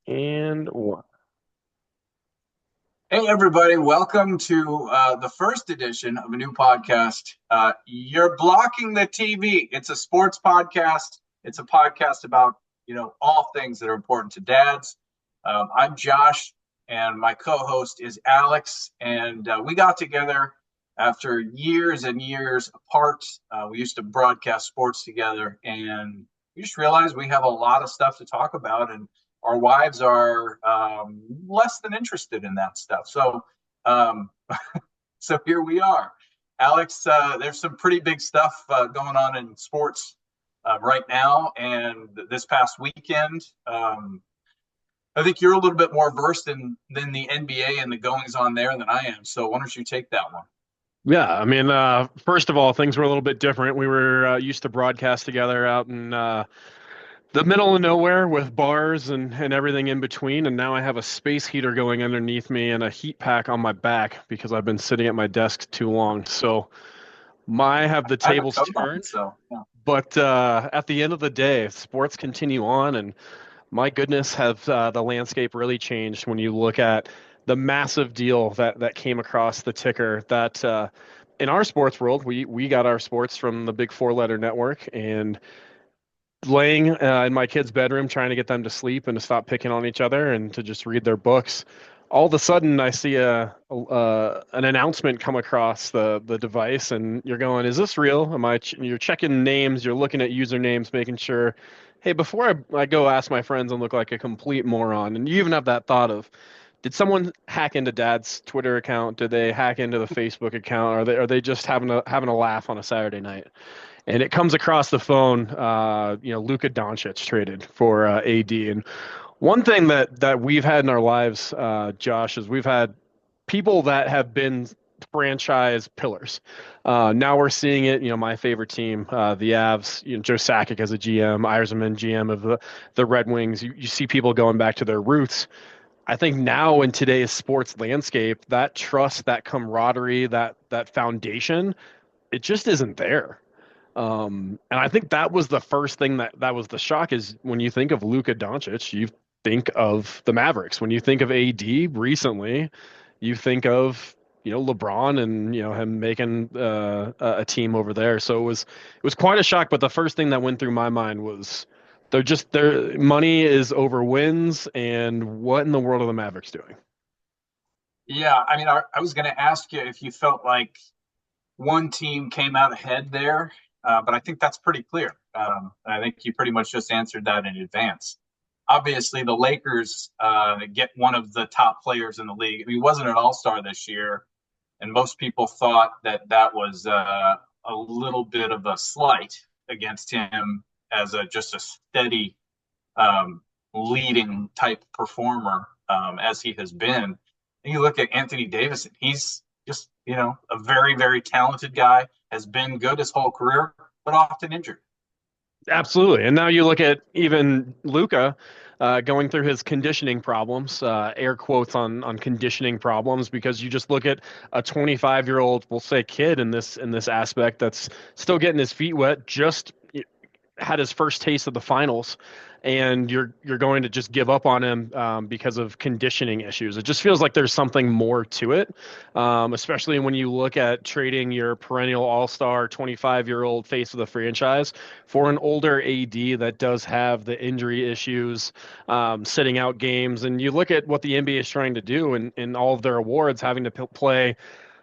And one. Hey, everybody, welcome to the first edition of a new podcast. You're blocking the TV. It's a sports podcast. It's a podcast about, all things that are important to dads. I'm Josh, and my co host is Alex. And we got together after years and years apart. We used to broadcast sports together, and we just realized we have a lot of stuff to talk about. And our wives are less than interested in that stuff. Um, so here we are. Alex, there's some pretty big stuff going on in sports right now. And this past weekend, I think you're a little bit more versed than the NBA and the goings on there than I am. So why don't you take that one? Yeah, first of all, things were a little bit different. We were used to broadcast together out in the middle of nowhere with bars and everything in between, and now I have a space heater going underneath me and a heat pack on my back because I've been sitting at my desk too long. So my have the I have a tables coat on, turned, so yeah. but at the end of the day, sports continue on, and my goodness, have the landscape really changed when you look at the massive deal that came across the ticker that in our sports world, we got our sports from the big four-letter network, and laying in my kid's bedroom trying to get them to sleep and to stop picking on each other and to just read their books. All of a sudden, I see an announcement come across the device, and you're going, "Is this real? You're checking names, you're looking at usernames, making sure, hey, before I go ask my friends and look like a complete moron." And you even have that thought of, did someone hack into Dad's Twitter account? Did they hack into the Facebook account? Are they just having a laugh on a Saturday night? And it comes across the phone. Luka Doncic traded for AD. And one thing that we've had in our lives, Josh, is we've had people that have been franchise pillars. Now we're seeing it. My favorite team, the Avs. Joe Sakic as a GM, Yzerman GM of the Red Wings. You see people going back to their roots. I think now in today's sports landscape, that trust, that camaraderie, that foundation, it just isn't there. And I think that was the first thing that was the shock is when you think of Luka Doncic, you think of the Mavericks. When you think of AD recently, you think of LeBron and him making a team over there. So it was quite a shock. But the first thing that went through my mind was their money is over wins, and what in the world are the Mavericks doing? Yeah, I mean, I was going to ask you if you felt like one team came out ahead there, but I think that's pretty clear. I think you pretty much just answered that in advance. Obviously, the Lakers get one of the top players in the league. I mean, he wasn't an all-star this year, and most people thought that that was a little bit of a slight against him as just a steady um, leading type performer as he has been. And you look at Anthony Davis, he's just, a very, very talented guy, has been good his whole career, but often injured. Absolutely. And now you look at even Luca going through his conditioning problems, air quotes on conditioning problems, because you just look at a 25-year-old, we'll say kid in this aspect that's still getting his feet wet, just had his first taste of the finals, and you're going to just give up on him because of conditioning issues. It just feels like there's something more to it, especially when you look at trading your perennial all-star 25-year-old face of the franchise for an older AD that does have the injury issues, sitting out games. And you look at what the NBA is trying to do in all of their awards, having to play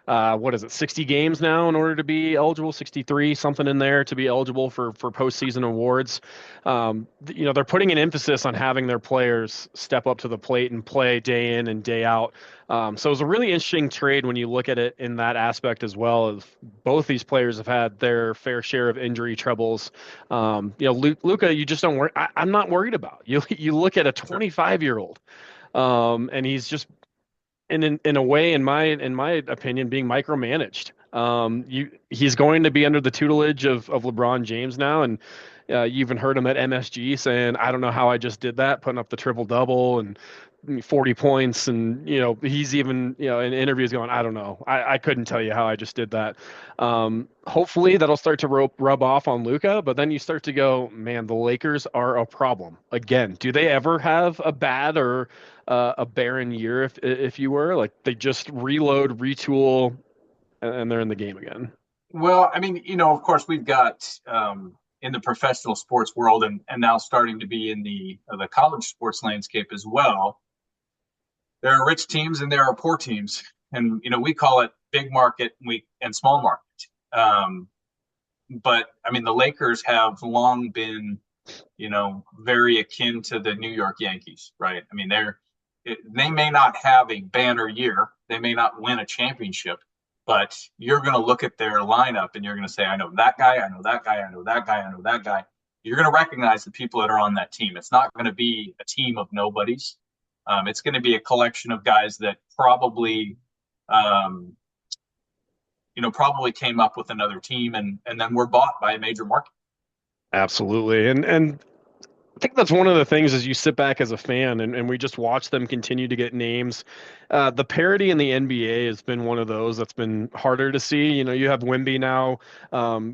what is it, 60 games now in order to be eligible, 63, something in there to be eligible for postseason awards. They're putting an emphasis on having their players step up to the plate and play day in and day out. So it was a really interesting trade when you look at it in that aspect as well. As both these players have had their fair share of injury troubles. Luca, you just don't worry. I'm not worried about. You look at a Sure. 25-year-old, and he's just in a way, in my opinion, being micromanaged. He's going to be under the tutelage of LeBron James now, and You even heard him at MSG saying, "I don't know how I just did that," putting up the triple double and 40 points. And, he's even, in interviews going, "I don't know. I couldn't tell you how I just did that." Hopefully that'll start to rub off on Luka, but then you start to go, man, the Lakers are a problem. Again, do they ever have a bad or a barren year, if you were? Like, they just reload, retool, and they're in the game again. Well, I mean, of course, we've got in the professional sports world, and now starting to be in the college sports landscape as well. There are rich teams and there are poor teams, and we call it big market and small market. Um, but I mean, the Lakers have long been, very akin to the New York Yankees, right? I mean, they may not have a banner year, they may not win a championship, but you're going to look at their lineup and you're going to say, I know that guy, I know that guy, I know that guy, I know that guy. You're going to recognize the people that are on that team. It's not going to be a team of nobodies. It's going to be a collection of guys that um, probably came up with another team and then were bought by a major market. Absolutely. And I think that's one of the things as you sit back as a fan and we just watch them continue to get names. The parity in the NBA has been one of those that's been harder to see. You have Wemby now,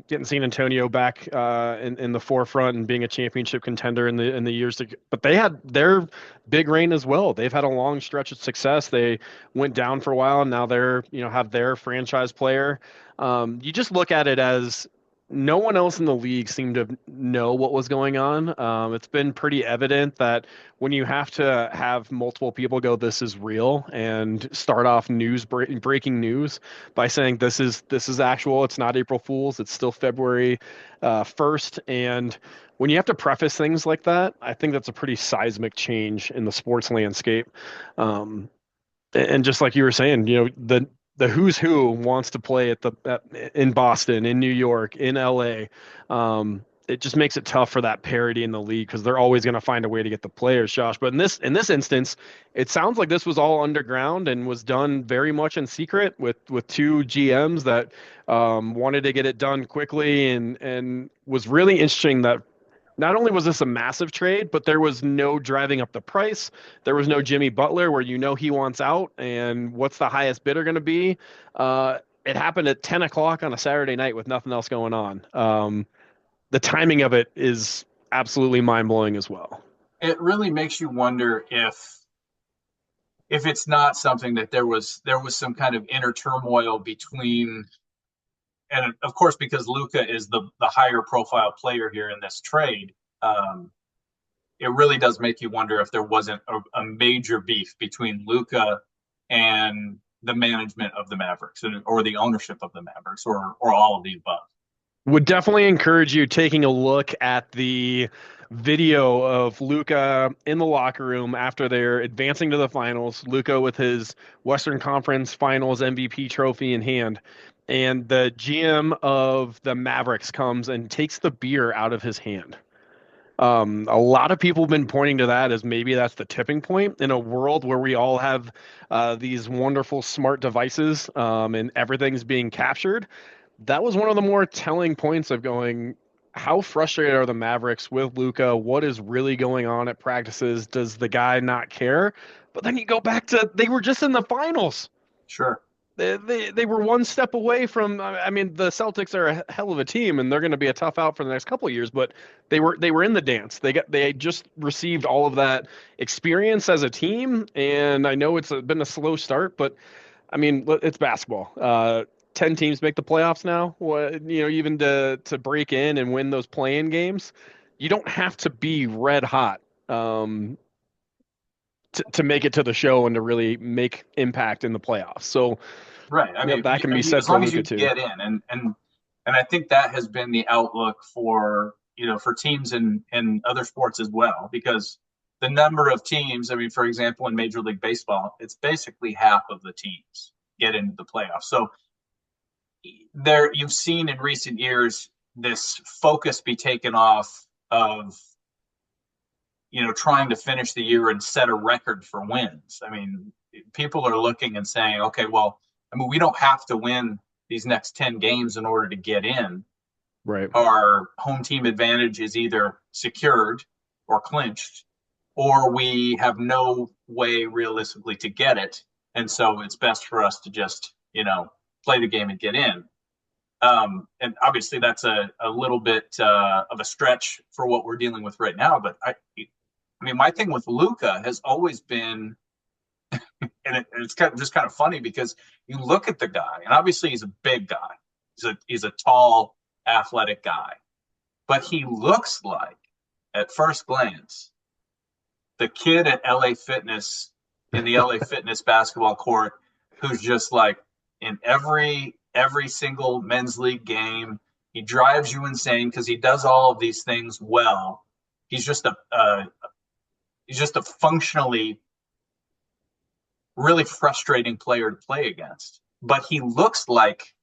getting San Antonio back in the forefront and being a championship contender in the years to, but they had their big reign as well. They've had a long stretch of success. They went down for a while and now they're, have their franchise player. You just look at it as no one else in the league seemed to know what was going on. It's been pretty evident that when you have to have multiple people go, "This is real," and start off breaking news by saying this is actual. It's not April Fool's. It's still February 1st. And when you have to preface things like that, I think that's a pretty seismic change in the sports landscape. Um, and just like you were saying, the who's who wants to play in Boston, in New York, in LA. It just makes it tough for that parity in the league because they're always going to find a way to get the players, Josh. But in this instance, it sounds like this was all underground and was done very much in secret with two GMs that wanted to get it done quickly and was really interesting that not only was this a massive trade, but there was no driving up the price. There was no Jimmy Butler where he wants out and what's the highest bidder going to be. It happened at 10 o'clock on a Saturday night with nothing else going on. The timing of it is absolutely mind blowing as well. It really makes you wonder if it's not something that there was some kind of inner turmoil between, and of course because Luka is the higher profile player here in this trade. It really does make you wonder if there wasn't a major beef between Luka and the management of the Mavericks, or the ownership of the Mavericks, or all of the above. Would definitely encourage you taking a look at the video of Luka in the locker room after they're advancing to the finals. Luka with his Western Conference Finals MVP trophy in hand. And the GM of the Mavericks comes and takes the beer out of his hand. A lot of people have been pointing to that as maybe that's the tipping point in a world where we all have these wonderful smart devices and everything's being captured. That was one of the more telling points of going, how frustrated are the Mavericks with Luka? What is really going on at practices? Does the guy not care? But then you go back to they were just in the finals. Sure. They were one step away from. I mean, the Celtics are a hell of a team, and they're going to be a tough out for the next couple of years. But they were in the dance. They just received all of that experience as a team, and I know it's been a slow start, but I mean, it's basketball. 10 teams make the playoffs now. Even to break in and win those play-in games, you don't have to be red hot to make it to the show and to really make impact in the playoffs. So, right. I mean, that can be said as for long as you Luka too. get in, and I think that has been the outlook for teams in other sports as well, because the number of teams, I mean, for example, in Major League Baseball, it's basically half of the teams get into the playoffs. So there, you've seen in recent years this focus be taken off of trying to finish the year and set a record for wins. I mean, people are looking and saying, okay, well, I mean, we don't have to win these next 10 games in order to get in. Right. our home team advantage is either secured or clinched, or we have no way realistically to get it. And so it's best for us to just, play the game and get in. And obviously that's a little bit of a stretch for what we're dealing with right now. But I mean, my thing with Luka has always been, and it's just kind of funny because you look at the guy, and obviously he's a big guy. He's a tall, athletic guy, but he looks like, at first glance, the kid at LA Fitness in the LA Fitness basketball court who's just like in every single men's league game. He drives you insane because he does all of these things well. He's just a functionally really frustrating player to play against. But he looks like,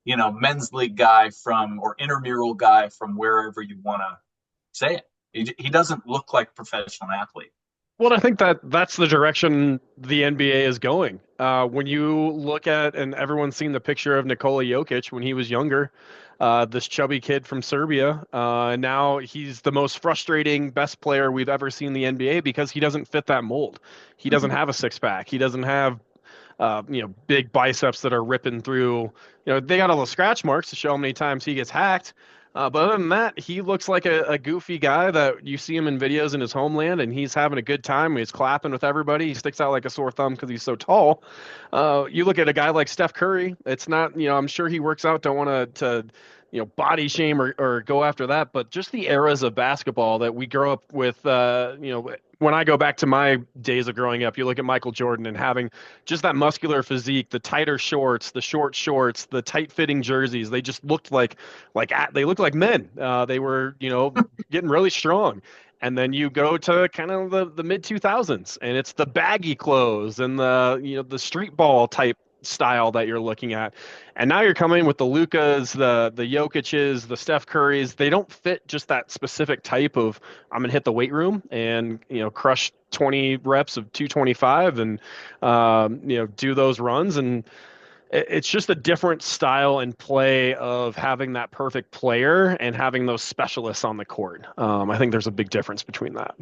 men's league guy from or intramural guy from wherever you want to say it. He doesn't look like a professional athlete. Well, I think that's the direction the NBA is going. When you look at, and everyone's seen the picture of Nikola Jokic when he was younger, this chubby kid from Serbia. Now he's the most frustrating best player we've ever seen in the NBA because he doesn't fit that mold. He doesn't have a six pack. He doesn't have big biceps that are ripping through. They got all the scratch marks to show how many times he gets hacked. But other than that, he looks like a goofy guy that you see him in videos in his homeland, and he's having a good time. He's clapping with everybody. He sticks out like a sore thumb because he's so tall. You look at a guy like Steph Curry. It's not, I'm sure he works out. Don't want to body shame or go after that, but just the eras of basketball that we grow up with, when I go back to my days of growing up, you look at Michael Jordan and having just that muscular physique, the tighter shorts, the short shorts, the tight fitting jerseys. They just looked like they looked like men. They were, getting really strong. And then you go to kind of the mid 2000s and it's the baggy clothes and the street ball type style that you're looking at. And now you're coming with the Lukas, the Jokic's, the Steph Curry's. They don't fit just that specific type of I'm gonna hit the weight room and crush 20 reps of 225 and do those runs. And it's just a different style and play of having that perfect player and having those specialists on the court. I think there's a big difference between that.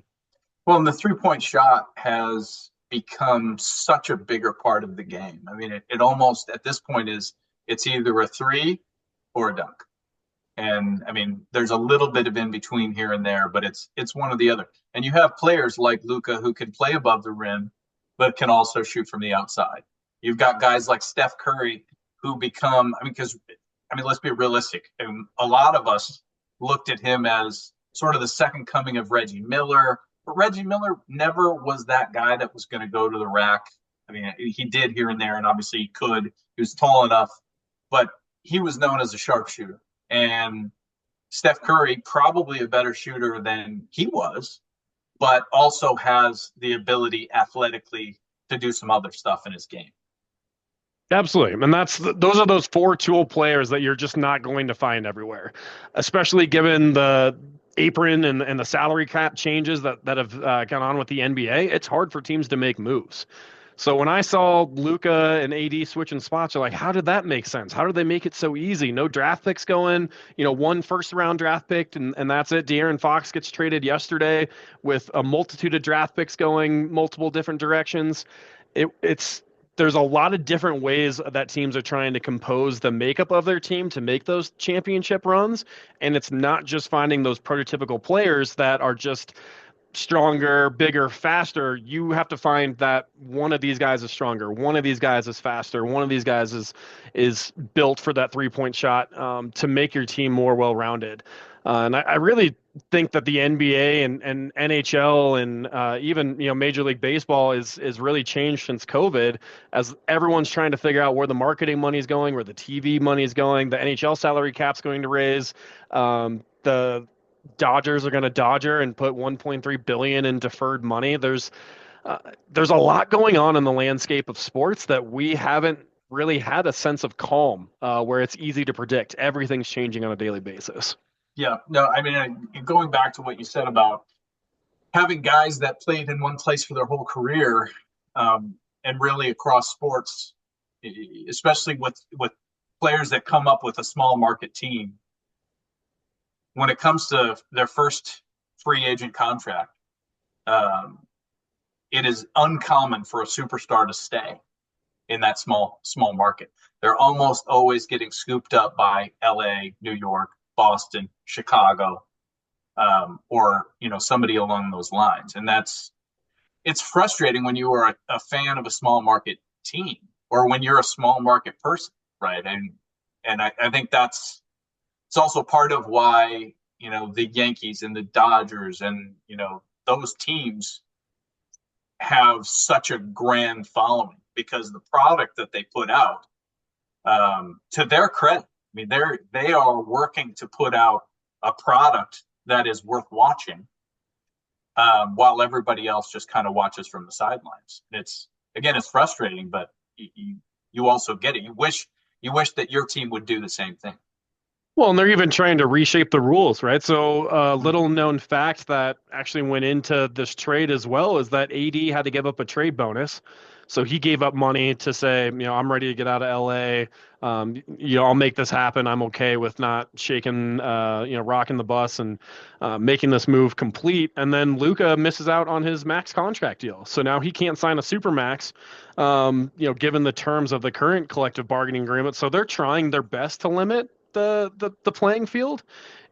Well, and the 3-point shot has become such a bigger part of the game. I mean, it almost at this point it's either a three or a dunk. And I mean, there's a little bit of in between here and there, but it's one or the other. And you have players like Luka who can play above the rim, but can also shoot from the outside. You've got guys like Steph Curry who become, let's be realistic. And a lot of us looked at him as sort of the second coming of Reggie Miller. But Reggie Miller never was that guy that was going to go to the rack. I mean, he did here and there, and obviously he could. He was tall enough, but he was known as a sharpshooter. And Steph Curry, probably a better shooter than he was, but also has the ability athletically to do some other stuff in his game. Absolutely. And those are those four tool players that you're just not going to find everywhere, especially given the apron and the salary cap changes that have gone on with the NBA. It's hard for teams to make moves. So when I saw Luka and AD switching spots, you're like, how did that make sense? How did they make it so easy? No draft picks going, one first round draft pick, and that's it. De'Aaron Fox gets traded yesterday with a multitude of draft picks going multiple different directions. There's a lot of different ways that teams are trying to compose the makeup of their team to make those championship runs. And it's not just finding those prototypical players that are just stronger, bigger, faster. You have to find that one of these guys is stronger, one of these guys is faster, one of these guys is built for that 3-point shot to make your team more well-rounded. And I really think that the NBA and NHL and even Major League Baseball is really changed since COVID, as everyone's trying to figure out where the marketing money is going, where the TV money is going. The NHL salary cap's going to raise. The Dodgers are going to Dodger and put 1.3 billion in deferred money. There's a lot going on in the landscape of sports that we haven't really had a sense of calm where it's easy to predict. Everything's changing on a daily basis. Yeah, no, I mean, going back to what you said about having guys that played in one place for their whole career, and really across sports, especially with players that come up with a small market team, when it comes to their first free agent contract, um, it is uncommon for a superstar to stay in that small market. They're almost always getting scooped up by LA, New York, Boston, Chicago, or somebody along those lines. And it's frustrating when you are a fan of a small market team or when you're a small market person, right? And I think it's also part of why the Yankees and the Dodgers and those teams have such a grand following because the product that they put out, to their credit, I mean they are working to put out a product that is worth watching, while everybody else just kind of watches from the sidelines. It's frustrating, but you also get it. You wish that your team would do the same thing. Well, and they're even trying to reshape the rules, right? So, little known fact that actually went into this trade as well is that AD had to give up a trade bonus. So he gave up money to say, I'm ready to get out of LA. I'll make this happen. I'm okay with not shaking, rocking the bus and making this move complete. And then Luka misses out on his max contract deal. So now he can't sign a super max, given the terms of the current collective bargaining agreement. So they're trying their best to limit the playing field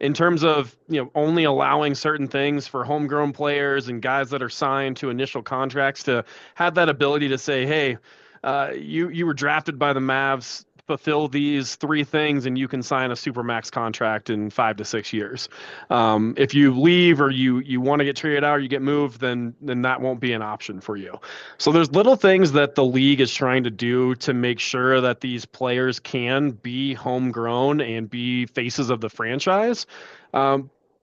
in terms of only allowing certain things for homegrown players and guys that are signed to initial contracts to have that ability to say, hey, you were drafted by the Mavs, fulfill these three things and you can sign a supermax contract in 5 to 6 years. If you leave or you want to get traded out or you get moved, then that won't be an option for you. So there's little things that the league is trying to do to make sure that these players can be homegrown and be faces of the franchise.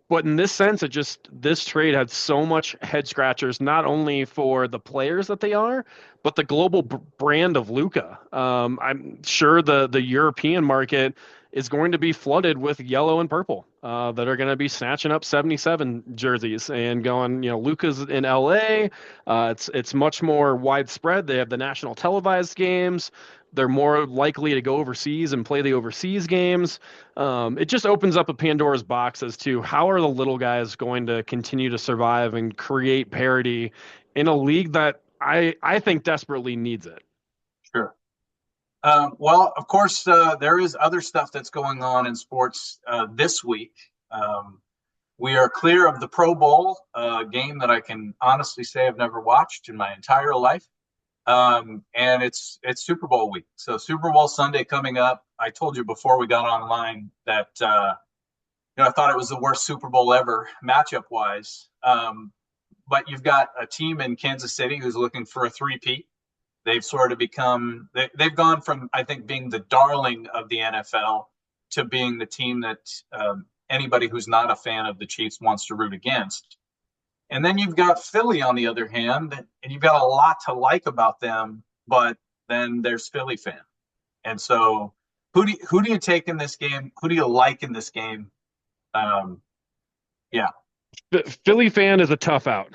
But in this sense, this trade had so much head scratchers, not only for the players that they are, but the global brand of Luka. I'm sure the European market is going to be flooded with yellow and purple that are going to be snatching up 77 jerseys and going, Luka's in LA. It's much more widespread. They have the national televised games. They're more likely to go overseas and play the overseas games. It just opens up a Pandora's box as to how are the little guys going to continue to survive and create parity in a league that I think desperately needs it. Sure. Well, of course, there is other stuff that's going on in sports this week. We are clear of the Pro Bowl, game that I can honestly say I've never watched in my entire life. And it's Super Bowl week. So Super Bowl Sunday coming up. I told you before we got online that I thought it was the worst Super Bowl ever matchup wise. But you've got a team in Kansas City who's looking for a three-peat. They've sort of they've gone from, I think, being the darling of the NFL to being the team that anybody who's not a fan of the Chiefs wants to root against. And then you've got Philly on the other hand, and you've got a lot to like about them, but then there's Philly fan. And so who do you take in this game? Who do you like in this game? Yeah. Philly fan is a tough out,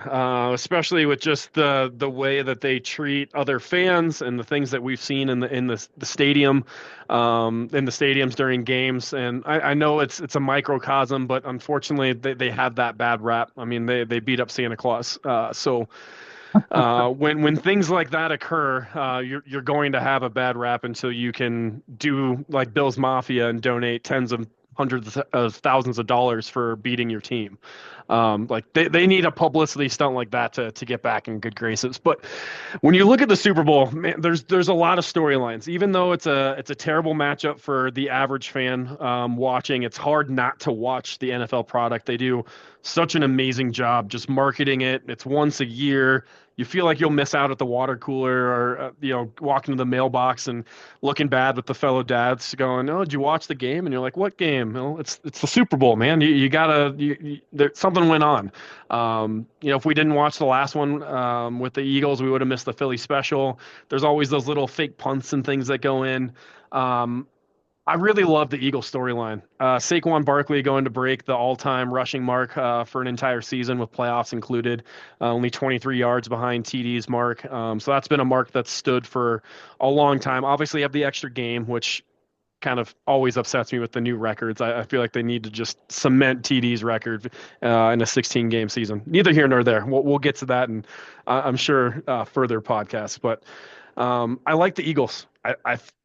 especially with just the way that they treat other fans and the things that we've seen in the stadium, in the stadiums during games. And I know it's a microcosm, but unfortunately they have that bad rap. I mean, they beat up Santa Claus. So when things like that occur, you're going to have a bad rap until you can do like Bill's Mafia and donate tens of hundreds of thousands of dollars for beating your team. Like they need a publicity stunt like that to get back in good graces. But when you look at the Super Bowl, man, there's a lot of storylines. Even though it's a terrible matchup for the average fan watching, it's hard not to watch the NFL product. They do such an amazing job just marketing it. It's once a year. You feel like you'll miss out at the water cooler or walking to the mailbox and looking bad with the fellow dads going, "Oh, did you watch the game?" And you're like, "What game?" "No, it's the Super Bowl, man. You gotta something went on." If we didn't watch the last one with the Eagles, we would have missed the Philly special. There's always those little fake punts and things that go in. I really love the Eagles storyline. Saquon Barkley going to break the all-time rushing mark for an entire season with playoffs included, only 23 yards behind TD's mark. So that's been a mark that's stood for a long time. Obviously, you have the extra game, which kind of always upsets me with the new records. I feel like they need to just cement TD's record in a 16 game season. Neither here nor there. We'll get to that, and I'm sure further podcasts. But I like the Eagles.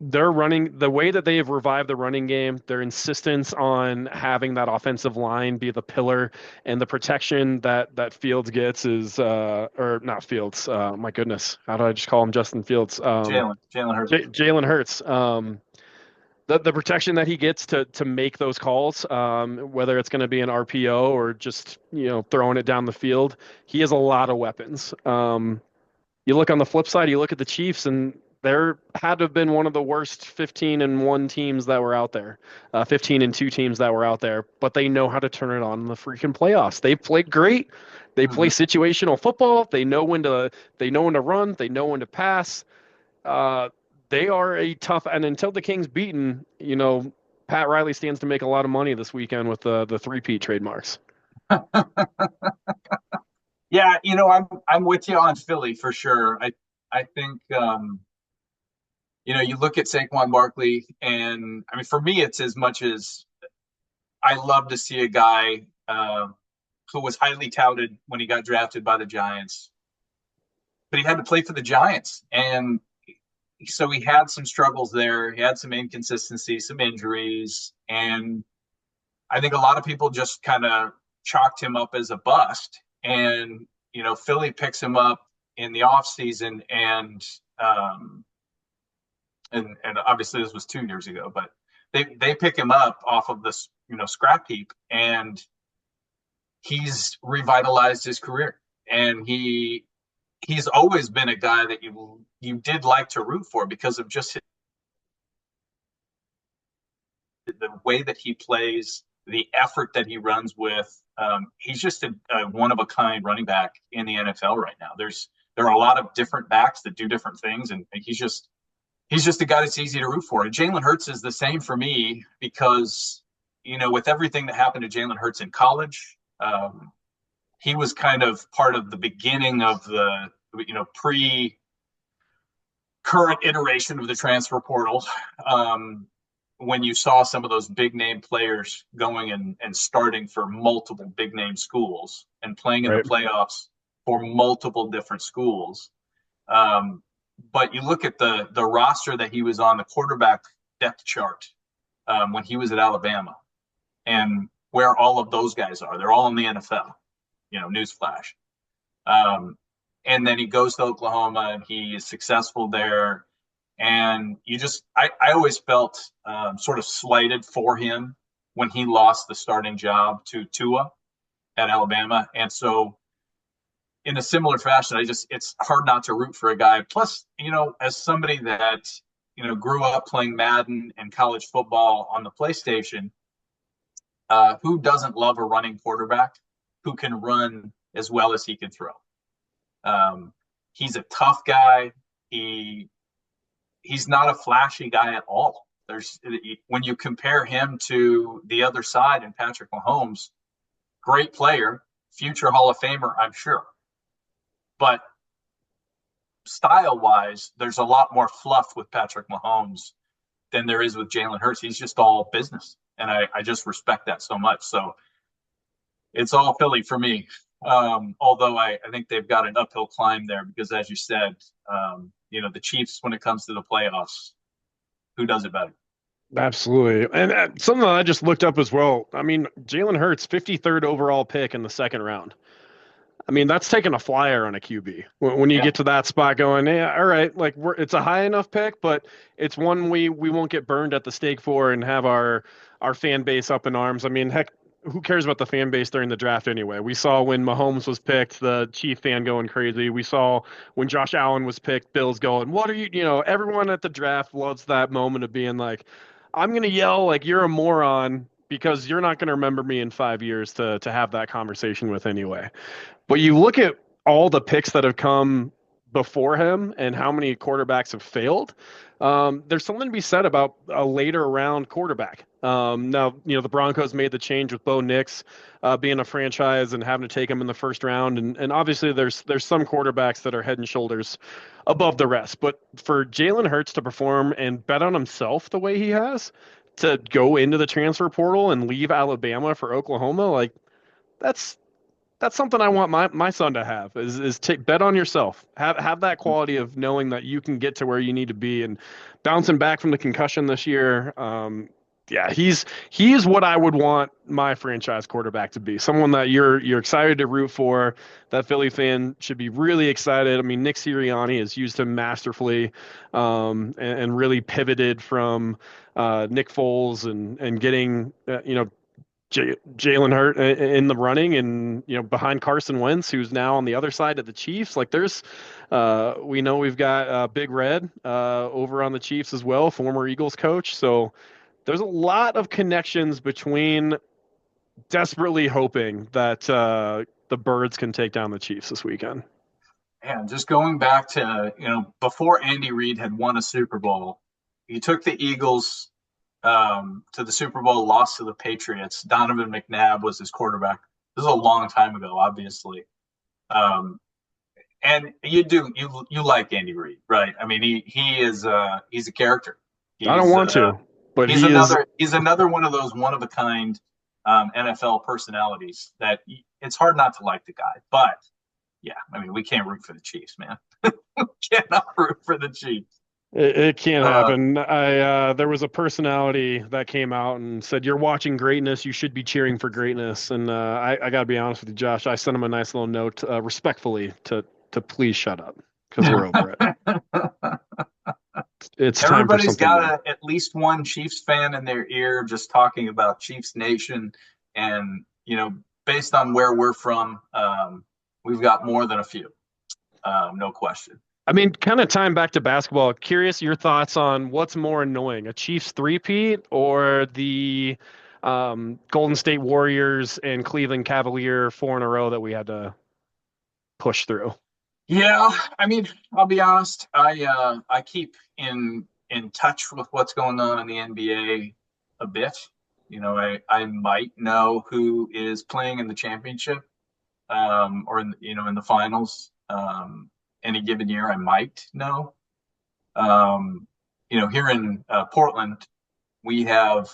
They're running the way that they have revived the running game. Their insistence on having that offensive line be the pillar and the protection that Fields gets is or not Fields. My goodness, how do I just call him Justin Fields? Jalen Hurts. Jalen Hurts. The protection that he gets to make those calls, whether it's going to be an RPO or just throwing it down the field, he has a lot of weapons. You look on the flip side, you look at the Chiefs, and they're had to have been one of the worst 15-1 teams that were out there, 15-2 teams that were out there. But they know how to turn it on in the freaking playoffs. They play great. They play situational football. They know when to run. They know when to pass. They are a tough. And until the Kings beaten, Pat Riley stands to make a lot of money this weekend with the three-peat trademarks. Yeah, I'm with you on Philly for sure. I think you look at Saquon Barkley, and I mean, for me, it's as much as I love to see a guy who was highly touted when he got drafted by the Giants, but he had to play for the Giants, and so he had some struggles there. He had some inconsistency, some injuries, and I think a lot of people just kind of chalked him up as a bust. And Philly picks him up in the offseason, and obviously this was 2 years ago, but they pick him up off of this scrap heap, and he's revitalized his career. And he's always been a guy that you did like to root for because of just the way that he plays, the effort that he runs with. He's just a one-of-a-kind running back in the NFL right now. There are a lot of different backs that do different things, and he's just a guy that's easy to root for. And Jalen Hurts is the same for me because, with everything that happened to Jalen Hurts in college, he was kind of part of the beginning of the, pre-current iteration of the transfer portal. When you saw some of those big name players going and starting for multiple big name schools and playing in the playoffs for multiple different schools. But you look at the roster that he was on, the quarterback depth chart when he was at Alabama, and where all of those guys are. They're all in the NFL, newsflash. And then he goes to Oklahoma and he is successful there. And I always felt sort of slighted for him when he lost the starting job to Tua at Alabama. And so in a similar fashion, it's hard not to root for a guy. Plus, as somebody that, grew up playing Madden and college football on the PlayStation, who doesn't love a running quarterback who can run as well as he can throw? He's a tough guy. He's not a flashy guy at all. When you compare him to the other side and Patrick Mahomes, great player, future Hall of Famer, I'm sure. But style-wise, there's a lot more fluff with Patrick Mahomes than there is with Jalen Hurts. He's just all business, and I just respect that so much. So it's all Philly for me. Although I think they've got an uphill climb there because, as you said, the Chiefs, when it comes to the playoffs, who does it better? Absolutely. And something that I just looked up as well. I mean, Jalen Hurts, 53rd overall pick in the second round. I mean, that's taking a flyer on a QB. When you get to that spot going, yeah, all right, like it's a high enough pick, but it's one we won't get burned at the stake for and have our fan base up in arms. I mean, heck, who cares about the fan base during the draft anyway? We saw when Mahomes was picked, the Chief fan going crazy. We saw when Josh Allen was picked, Bills going, what are you, everyone at the draft loves that moment of being like, I'm going to yell like you're a moron because you're not going to remember me in 5 years to have that conversation with anyway. But you look at all the picks that have come before him and how many quarterbacks have failed. There's something to be said about a later round quarterback. Now, the Broncos made the change with Bo Nix being a franchise and having to take him in the first round, and obviously there's some quarterbacks that are head and shoulders above the rest. But for Jalen Hurts to perform and bet on himself the way he has, to go into the transfer portal and leave Alabama for Oklahoma, like that's something I want my son to have is take bet on yourself. Have that quality of knowing that you can get to where you need to be and bouncing back from the concussion this year. Yeah, he's what I would want my franchise quarterback to be. Someone that you're excited to root for. That Philly fan should be really excited. I mean, Nick Sirianni has used him masterfully, and really pivoted from Nick Foles and getting Jalen Hurt in the running, and behind Carson Wentz, who's now on the other side of the Chiefs. Like we know we've got Big Red over on the Chiefs as well, former Eagles coach. So there's a lot of connections between desperately hoping that the Birds can take down the Chiefs this weekend. And just going back to, before Andy Reid had won a Super Bowl, he took the Eagles to the Super Bowl, lost to the Patriots. Donovan McNabb was his quarterback. This is a long time ago, obviously. And you like Andy Reid, right? I mean, he's a character. I don't want to, but he's another one of those one of a kind NFL personalities that it's hard not to like the guy. But yeah, I mean, we can't root for the Chiefs, man. We cannot root for the Chiefs. It can't happen. There was a personality that came out and said, "You're watching greatness. You should be cheering for greatness." And I got to be honest with you, Josh. I sent him a nice little note, respectfully, to please shut up because we're over it. It's everybody's got at least one Chiefs fan in their ear just talking about Chiefs Nation, and based on where we're from, we've got more than a few, no question. I mean, kind of tying back to basketball, curious your thoughts on what's more annoying, a Chiefs three-peat or the Golden State Warriors and Cleveland Cavalier 4 in a row that we had to push through? Yeah, I mean, I'll be honest. I keep in touch with what's going on in the NBA a bit. I might know who is playing in the championship, or in the finals. Any given year, I might know. Here in Portland, we have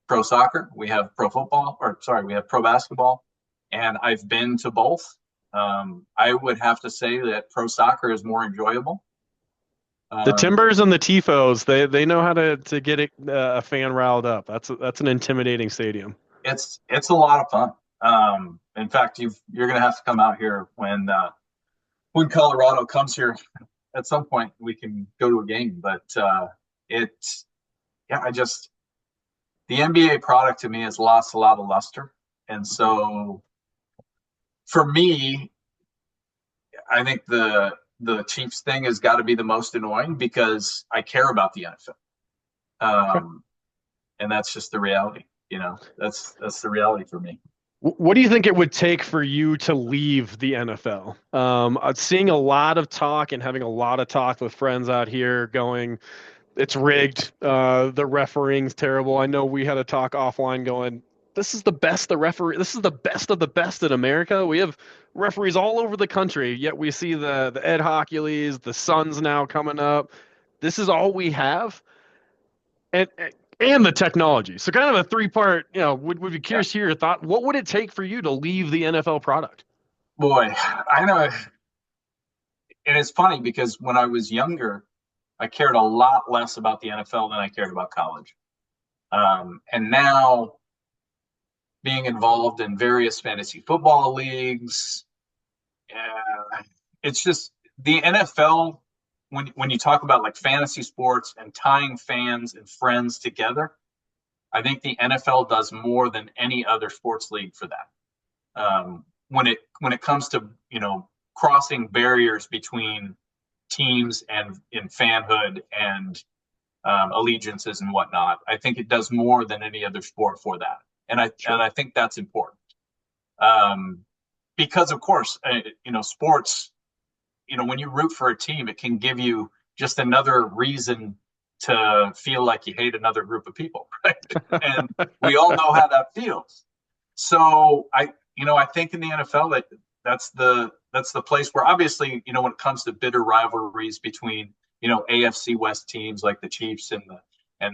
pro soccer, we have pro football, we have pro basketball, and I've been to both. I would have to say that pro soccer is more enjoyable. The Timbers and the Tifos, they know how to get a fan riled up. That's an intimidating stadium. It's a lot of fun. In fact, you're going to have to come out here when Colorado comes here. At some point, we can go to a game. But the NBA product to me has lost a lot of luster, and so for me, I think the Chiefs thing has got to be the most annoying because I care about the NFL, and that's just the reality. That's the reality for me. What do you think it would take for you to leave the NFL? I'm seeing a lot of talk and having a lot of talk with friends out here going, it's rigged. The refereeing's terrible. I know we had a talk offline going, this is the best this is the best of the best in America. We have referees all over the country, yet we see the Ed Hockley's, the Suns now coming up. This is all we have. And the technology. So kind of a three-part, would be curious to hear your thought. What would it take for you to leave the NFL product? Boy, I know. And it's funny because when I was younger, I cared a lot less about the NFL than I cared about college. And now being involved in various fantasy football leagues, it's just the NFL. When you talk about like fantasy sports and tying fans and friends together, I think the NFL does more than any other sports league for that. When it comes to crossing barriers between teams and in fanhood and allegiances and whatnot, I think it does more than any other sport for that, and I think that's important, because of course sports when you root for a team, it can give you just another reason to feel like you hate another group of people, right? And we all know how that feels. So I think in the NFL that's the place where obviously, when it comes to bitter rivalries between, AFC West teams like the Chiefs and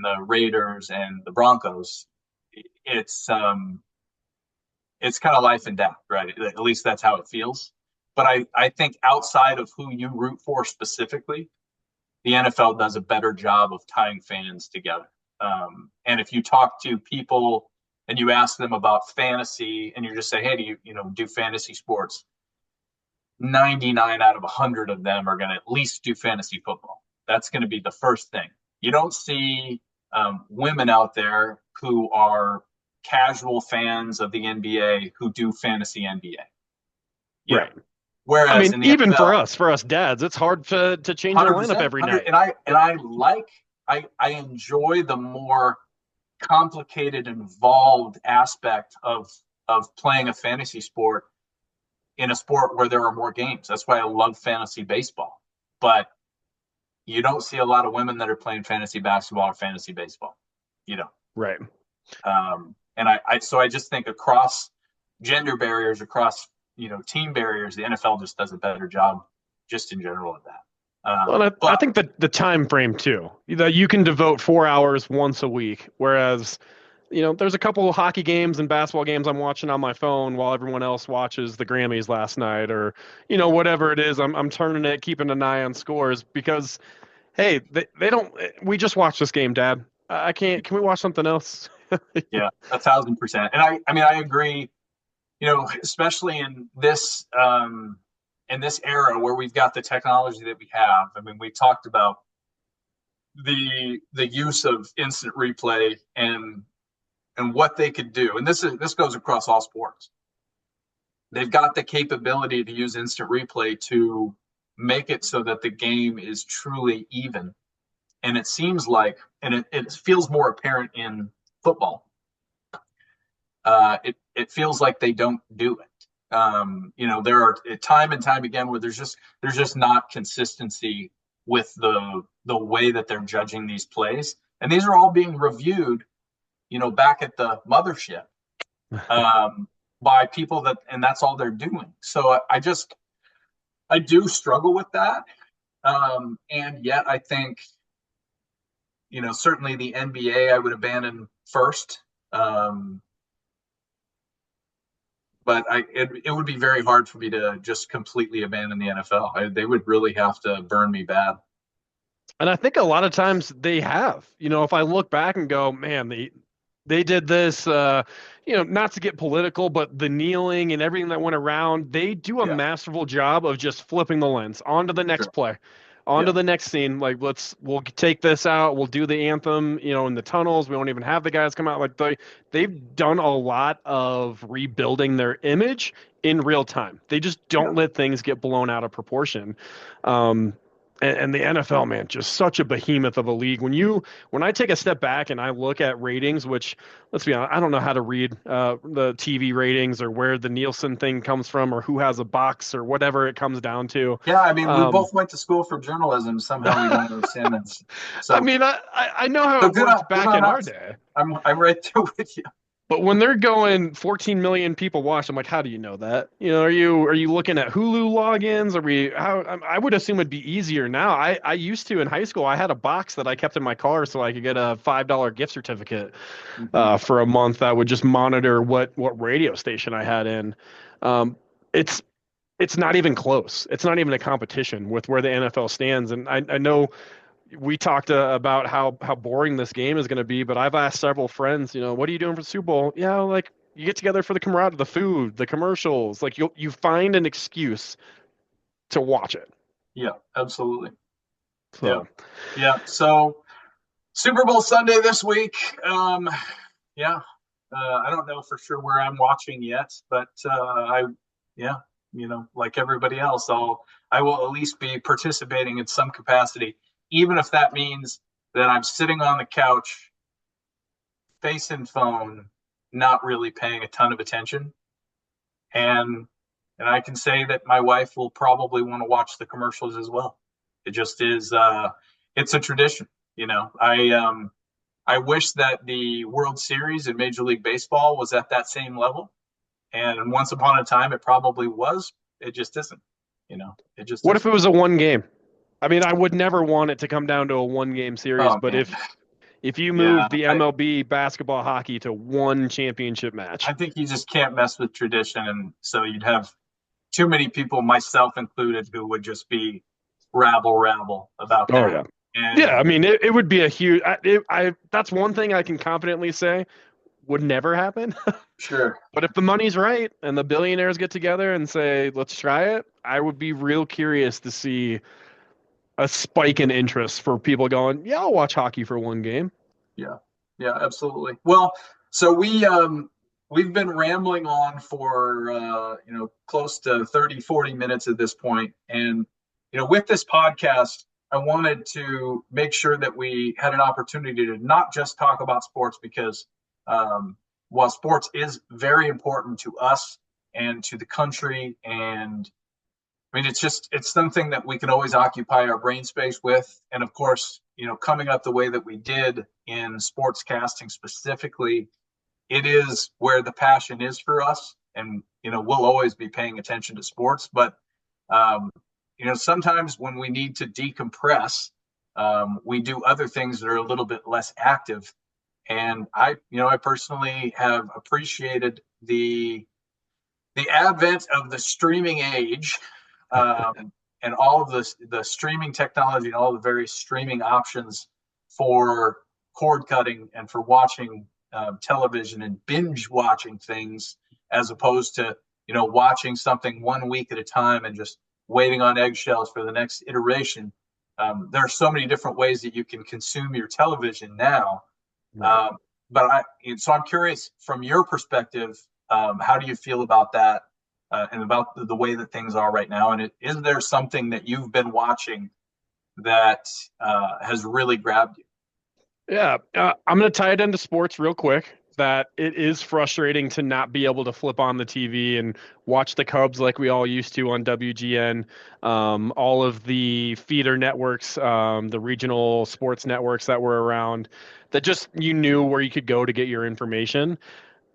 the Raiders and the Broncos, it's kind of life and death, right? At least that's how it feels. But I think outside of who you root for specifically, the NFL does a better job of tying fans together. And if you talk to people and you ask them about fantasy and you just say, hey, do you do fantasy sports? 99 out of 100 of them are going to at least do fantasy football. That's going to be the first thing. You don't see women out there who are casual fans of the NBA who do fantasy NBA. Yeah. Right. Whereas I mean, in the even NFL, for us dads, it's hard to change your lineup every night. And I enjoy the more complicated, involved aspect of playing a fantasy sport in a sport where there are more games. That's why I love fantasy baseball. But you don't see a lot of women that are playing fantasy basketball or fantasy baseball. Right. And I just think across gender barriers, across team barriers, the NFL just does a better job, just in general at that. Well, I think that the time frame too, that you can devote 4 hours once a week, whereas there's a couple of hockey games and basketball games I'm watching on my phone while everyone else watches the Grammys last night, or whatever it is. I'm turning it, keeping an eye on scores because, hey, they don't. We just watched this game, Dad. I can't. Can we watch something else? Yeah, 1,000%. And I mean, I agree. Especially in this era where we've got the technology that we have. I mean, we talked about the use of instant replay and what they could do. And this goes across all sports. They've got the capability to use instant replay to make it so that the game is truly even. And it seems like, and it feels more apparent in football. It feels like they don't do it. There are time and time again where there's just not consistency with the way that they're judging these plays, and these are all being reviewed, back at the mothership, by people and that's all they're doing. So I do struggle with that, and yet I think, certainly the NBA I would abandon first. But it would be very hard for me to just completely abandon the NFL. They would really have to burn me bad. And I think a lot of times they have. If I look back and go, man, they did this, not to get political, but the kneeling and everything that went around, they do a masterful job of just flipping the lens onto the next play, onto the next scene. Like, we'll take this out. We'll do the anthem, in the tunnels. We won't even have the guys come out. Like they've done a lot of rebuilding their image in real time. They just don't let things get blown out of proportion. And the NFL, man, just such a behemoth of a league. When I take a step back and I look at ratings, which, let's be honest, I don't know how to read the TV ratings or where the Nielsen thing comes from or who has a box or whatever it comes down to. Yeah, I mean, we both went to school for journalism. Somehow we don't understand that. So, I mean, I know how it worked back in our day. I'm right there with you. But when they're going 14 million people watch, I'm like, how do you know that? Are you looking at Hulu logins? I would assume it'd be easier now. I used to in high school. I had a box that I kept in my car so I could get a $5 gift certificate for a month that would just monitor what radio station I had in. It's not even close. It's not even a competition with where the NFL stands. And I know we talked about how boring this game is going to be, but I've asked several friends, what are you doing for the Super Bowl? Yeah, like you get together for the camaraderie, the food, the commercials. Like you find an excuse to watch it. Yeah, absolutely. So. Yeah. So Super Bowl Sunday this week. I don't know for sure where I'm watching yet, but like everybody else, I will at least be participating in some capacity, even if that means that I'm sitting on the couch, face and phone, not really paying a ton of attention. And And I can say that my wife will probably want to watch the commercials as well. It just is, it's a tradition. I wish that the World Series in Major League Baseball was at that same level. And once upon a time, it probably was. It just isn't. It just What if isn't. it was a one game? I mean, I would never want it to come down to a one game series, Oh but man, if you yeah. move the MLB basketball hockey to one championship match. I think you just can't mess with tradition, and so you'd have too many people, myself included, who would just be rabble about Oh that. yeah. Yeah, I And mean, it would be a huge. That's one thing I can confidently say would never happen. sure, But if the money's right and the billionaires get together and say, let's try it, I would be real curious to see a spike in interest for people going, yeah, I'll watch hockey for one game. yeah, yeah, absolutely. Well, so we've been rambling on for close to 30, 40 minutes at this point, and with this podcast, I wanted to make sure that we had an opportunity to not just talk about sports because while sports is very important to us and to the country, and I mean it's something that we can always occupy our brain space with. And of course, coming up the way that we did in sports casting specifically, it is where the passion is for us. And we'll always be paying attention to sports, but um, sometimes when we need to decompress, we do other things that are a little bit less active. And I personally have appreciated the advent of the streaming age, and all of the streaming technology and all the various streaming options for cord cutting and for watching television and binge watching things, as opposed to watching something 1 week at a time and just waiting on eggshells for the next iteration. There are so many different ways that you can consume your television now. Right. So I'm curious, from your perspective, how do you feel about that, and about the way that things are right now? And is there something that you've been watching that has really grabbed you? Yeah, I'm going to tie it into sports real quick. That it is frustrating to not be able to flip on the TV and watch the Cubs like we all used to on WGN. All of the feeder networks, the regional sports networks that were around, that just you knew where you could go to get your information.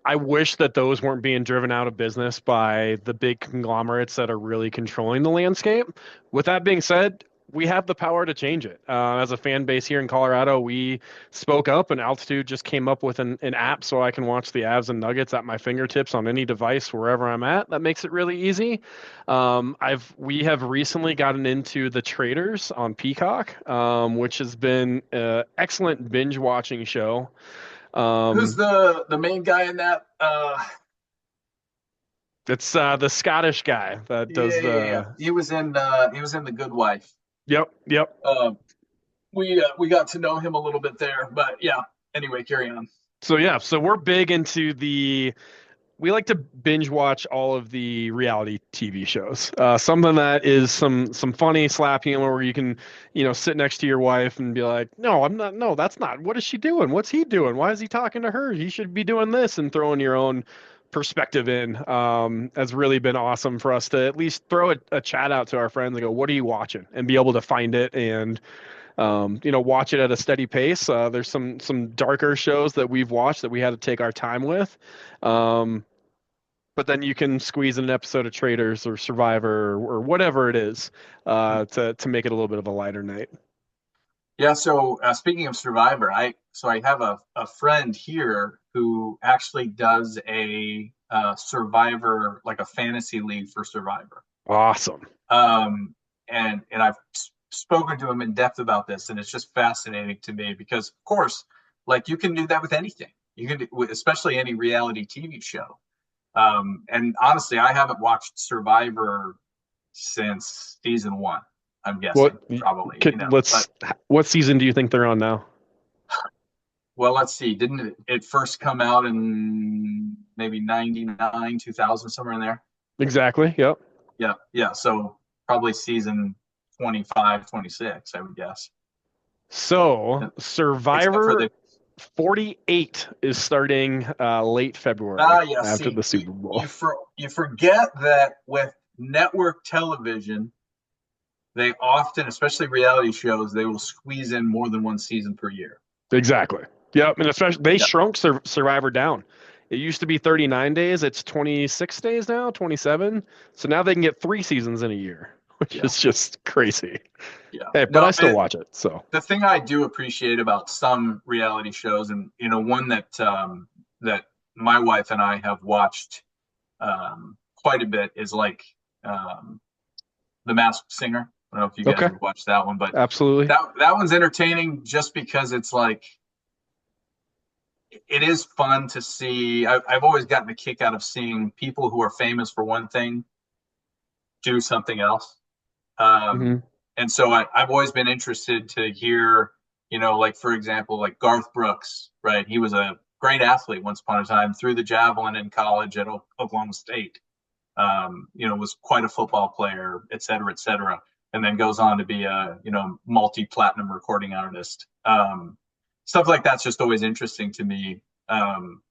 I wish that those weren't being driven out of business by the big conglomerates that are really controlling the landscape. With that being said, we have the power to change it. As a fan base here in Colorado, we spoke up, and Altitude just came up with an app so I can watch the Avs and Nuggets at my fingertips on any device wherever I'm at. That makes it really easy. We have recently gotten into the Traders on Peacock, which has been an excellent binge watching show. Who's the main guy in that? It's the Scottish guy that does Yeah. the. He was in The Good Wife. Yep, yep. We got to know him a little bit there, but yeah. Anyway, carry on. So yeah, so we're big into the. We like to binge watch all of the reality TV shows. Something that is some funny slap humor where you can, sit next to your wife and be like, "No, I'm not. No, that's not. What is she doing? What's he doing? Why is he talking to her? He should be doing this," and throwing your own perspective in. Has really been awesome for us to at least throw a chat out to our friends and go, "What are you watching?" and be able to find it and watch it at a steady pace. There's some darker shows that we've watched that we had to take our time with. But then you can squeeze in an episode of Traders or Survivor or whatever it is to make it a little bit of a lighter night. Yeah. So speaking of Survivor, I have a friend here who actually does a Survivor, like a fantasy league for Survivor. Awesome. And I've spoken to him in depth about this, and it's just fascinating to me because, of course, like you can do that with anything. You can, especially any reality TV show. And honestly, I haven't watched Survivor since season one. I'm guessing What probably, what season do you think they're on now? Well, let's see. Didn't it first come out in maybe 99, 2000, somewhere in there? Exactly. Yep. Yeah. Yeah. So probably season 25, 26, I would guess. So Except for Survivor. 48 is starting late February Ah, yeah. after See, the Super Bowl. you forget that with network television, they often, especially reality shows, they will squeeze in more than one season per year. Exactly. Yep. And especially they Yeah. shrunk Survivor down. It used to be 39 days. It's 26 days now, 27. So now they can get 3 seasons in a year, which Yeah. is just crazy. Yeah. Hey, but No, I still watch it. So the thing I do appreciate about some reality shows, and one that my wife and I have watched quite a bit is like um, The Masked Singer. I don't know if you guys okay, have watched that one, but absolutely. that one's entertaining just because it's like it is fun to see. I've always gotten a kick out of seeing people who are famous for one thing do something else. Um, Hmm. and so I've always been interested to hear, like for example, like Garth Brooks, right? He was a great athlete once upon a time, threw the javelin in college at Oklahoma State. Was quite a football player, et cetera, et cetera, and then goes on to be a multi-platinum recording artist. Stuff like that's just always interesting to me. Um,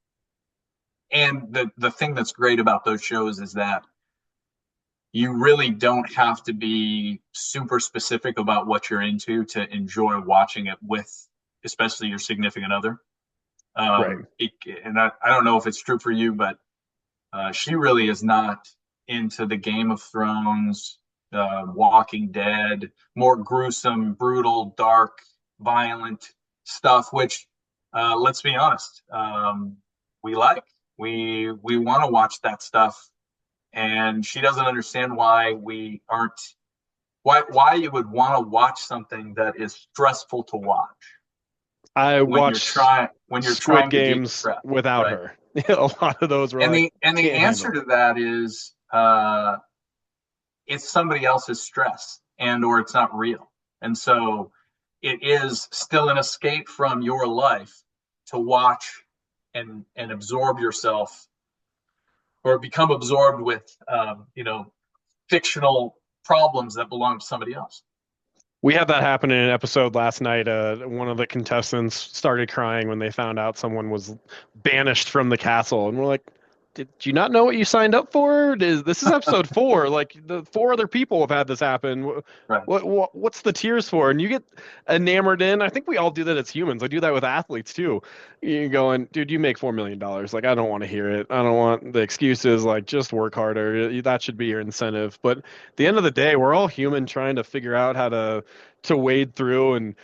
and the thing that's great about those shows is that you really don't have to be super specific about what you're into to enjoy watching it with, especially your significant other. Right. And I don't know if it's true for you, but she really is not into the Game of Thrones, Walking Dead, more gruesome, brutal, dark, violent stuff. Which, let's be honest, we like. We want to watch that stuff, and she doesn't understand why we aren't. Why you would want to watch something that is stressful to watch I when you're watched Squid trying to Games de-stress, without right? her. A lot of those were And like, the can't answer handle to that is it's somebody else's stress and or it's not real. And so it is still an escape from your life to watch and absorb yourself or become absorbed with fictional problems that belong to somebody else. We had that happen in an episode last night. One of the contestants started crying when they found out someone was banished from the castle, and we're like, "Did you not know what you signed up for? This is episode 4? Like the 4 other people have had this happen. Right. What's the tears for?" And you get enamored in. I think we all do that as humans. I do that with athletes too. You're going, dude, you make $4 million. Like I don't want to hear it. I don't want the excuses. Like just work harder. That should be your incentive. But at the end of the day, we're all human trying to figure out how to wade through. And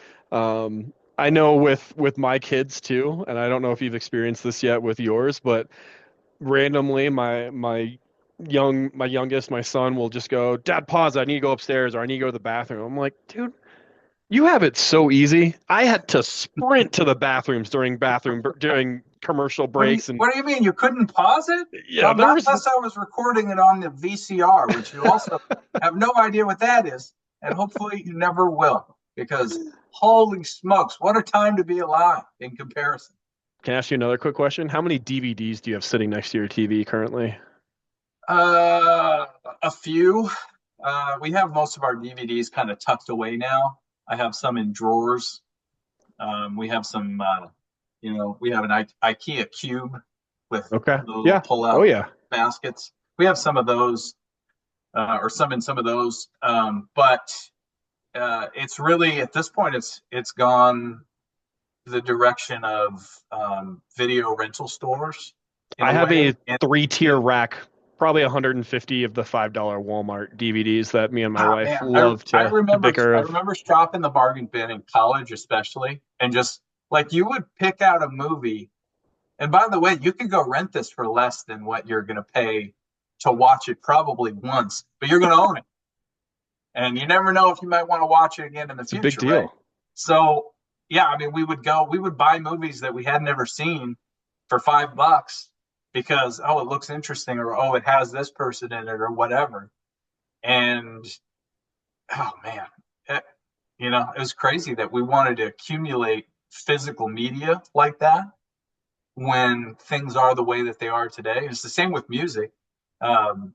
I know with my kids too, and I don't know if you've experienced this yet with yours, but randomly my youngest, my son will just go, Dad, pause, I need to go upstairs or I need to go to the bathroom. I'm like, dude, you have it so easy. I had to sprint to the bathrooms during commercial breaks. And What do you mean you couldn't pause it? yeah, Well, there not was unless I was recording it on the VCR, which you also have no idea what that is, and hopefully you never will, because holy smokes, what a time to be alive in comparison. Can I ask you another quick question? How many DVDs do you have sitting next to your TV currently? Uh, a few. We have most of our DVDs kind of tucked away now. I have some in drawers. We have some, we have an IKEA cube with Okay. the little Yeah. Oh pull-out yeah. baskets. We have some of those, or some of those. But it's really at this point, it's gone the direction of video rental stores in I a have a way. And 3-tier rack, probably 150 of the $5 Walmart DVDs that me and my ah, wife man, love to bicker I of. remember shopping the bargain bin in college, especially, and just like you would pick out a movie. And by the way, you could go rent this for less than what you're going to pay to watch it probably once, but you're going to own it. And you never know if you might want to watch it again in the It's a big future, right? deal. So, yeah, I mean, we would buy movies that we had never seen for $5 because, oh, it looks interesting, or oh, it has this person in it, or whatever. And oh man, it, it was crazy that we wanted to accumulate physical media like that when things are the way that they are today. It's the same with music. Um,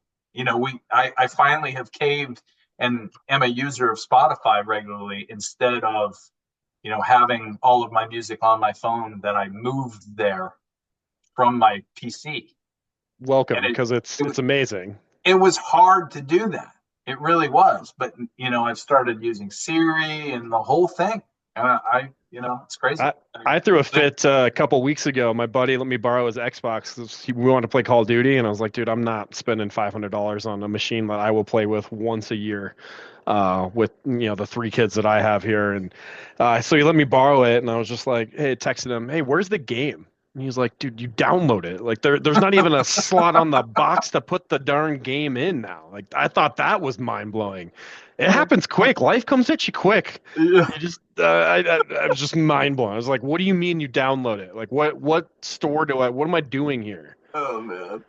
I finally have caved and am a user of Spotify regularly instead of having all of my music on my phone that I moved there from my PC. Welcome, And because it's amazing. it was hard to do that. It really was. But, I've started using Siri and the whole thing. And it's crazy. I I threw a fit a couple weeks ago. My buddy let me borrow his Xbox 'cause we wanted to play Call of Duty, and I was like, dude, I'm not spending $500 on a machine that I will play with once a year, with the three kids that I have here. And so he let me borrow it, and I was just like, hey, texted him, hey, where's the game? And he was like, dude, you download it. Like there's not even a slot on the box to put the darn game in now. Like I thought that was mind blowing. It happens quick. Life comes at you quick. Yeah. You just, I was just mind blown. I was like, "What do you mean you download it? Like, what store do I? What am I doing here?" Oh man.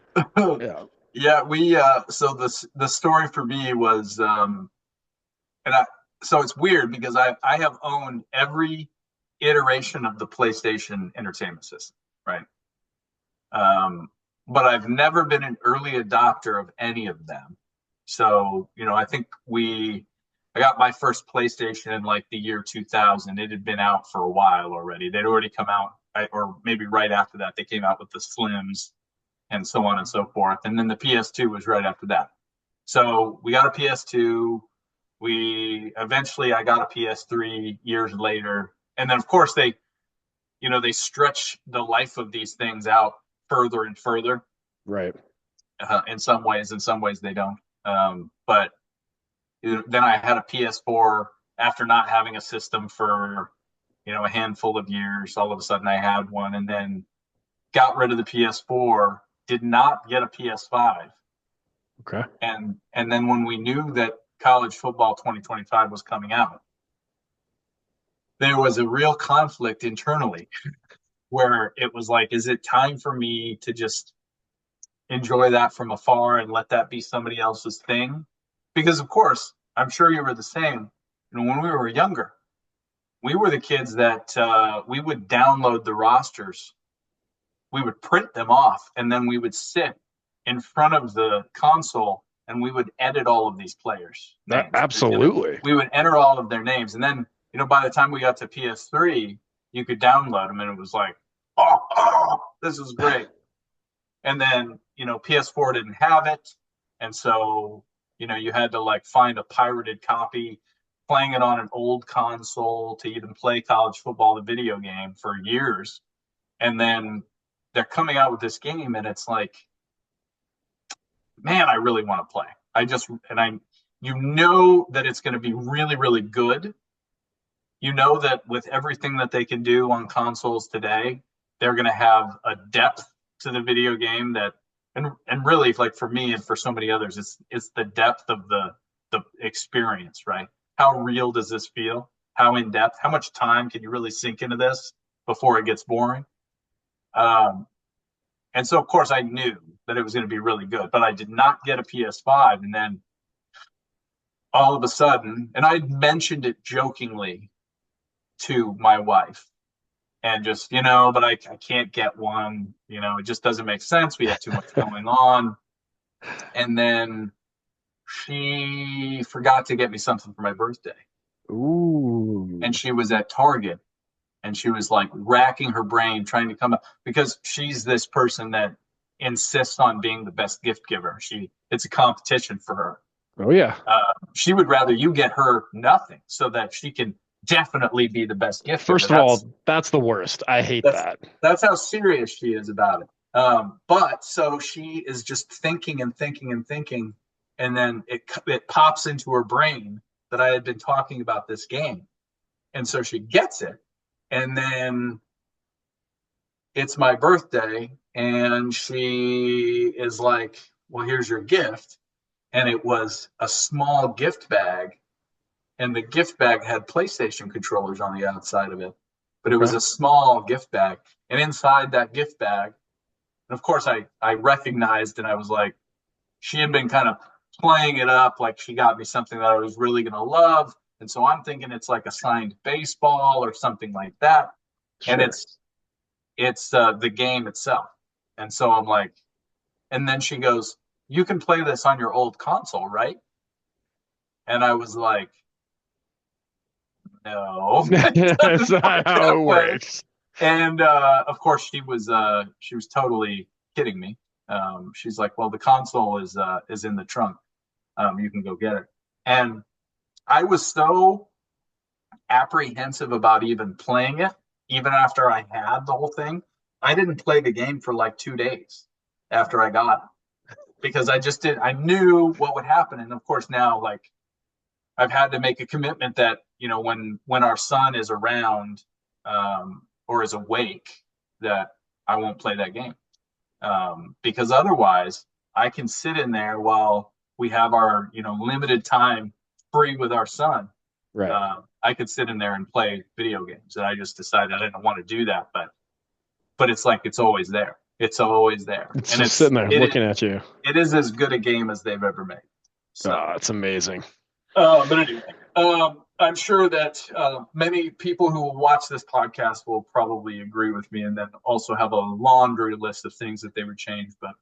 Yeah, Yeah, we so the story for me was and I so it's weird because I have owned every iteration of the PlayStation entertainment system, right? Um, but I've never been an early adopter of any of them. So, I got my first PlayStation in like the year 2000. It had been out for a while already. They'd already come out, or maybe right after that, they came out with the Slims and so on and so forth. And then the PS2 was right after that. So we got a PS2. I got a PS3 years later. And then, of course, they stretch the life of these things out further and further, right. in some ways. In some ways, they don't. But then I had a PS4 after not having a system for a handful of years. All of a sudden, I had one, and then got rid of the PS4. Did not get a PS5, Okay. and then when we knew that college football 2025 was coming out, there was a real conflict internally where it was like, is it time for me to just enjoy that from afar and let that be somebody else's thing? Because of course, I'm sure you were the same. When we were younger, we were the kids that we would download the rosters, we would print them off, and then we would sit in front of the console and we would edit all of these players' names. Absolutely. We would enter all of their names, and then by the time we got to PS3, you could download them, and it was like, oh, this is great. And then PS4 didn't have it, and so you had to like find a pirated copy, playing it on an old console to even play college football, the video game, for years. And then they're coming out with this game, and it's like, man, I really want to play. That it's going to be really, really good. That with everything that they can do on consoles today, they're going to have a depth to the video game that, and really, like for me and for so many others, it's the depth of the experience, right? How real does this feel? How in depth? How much time can you really sink into this before it gets boring? And so, of course, I knew that it was going to be really good, but I did not get a PS5. And then all of a sudden, and I mentioned it jokingly to my wife, and just, but I can't get one. It just doesn't make sense. We have too much going on. And then she forgot to get me something for my birthday. Ooh. And she was at Target, and she was like racking her brain trying to come up, because she's this person that insists on being the best gift giver. It's a competition for her. Oh yeah. She would rather you get her nothing so that she can definitely be the best gift giver. First of all, that's the worst. I hate that. That's how serious she is about it. But so she is just thinking and thinking and thinking, and then it pops into her brain that I had been talking about this game, and so she gets it, and then it's my birthday, and she is like, "Well, here's your gift," and it was a small gift bag, and the gift bag had PlayStation controllers on the outside of it, but it was a small gift bag, and inside that gift bag, and of course I recognized, and I was like, she had been kind of playing it up like she got me something that I was really going to love. And so I'm thinking it's like a signed baseball or something like that. Sure. And it's the game itself. And so I'm like, and then she goes, "You can play this on your old console, right?" And I was like, No, it That's doesn't work not how that it way. works. And of course, she was totally kidding me. She's like, "Well, the console is in the trunk. You can go get it." And I was so apprehensive about even playing it, even after I had the whole thing. I didn't play the game for like 2 days after I got it because I just did. I knew what would happen, and of course now, like I've had to make a commitment that when our son is around or is awake, that I won't play that game because otherwise I can sit in there while we have our limited time free with our son. Right. I could sit in there and play video games, and I just decided I didn't want to do that. But it's like it's always there. It's always there, It's and just sitting there it looking at you. it is as good a game as they've ever made. So. Oh, it's amazing. But anyway, I'm sure that many people who will watch this podcast will probably agree with me, and then also have a laundry list of things that they would change. But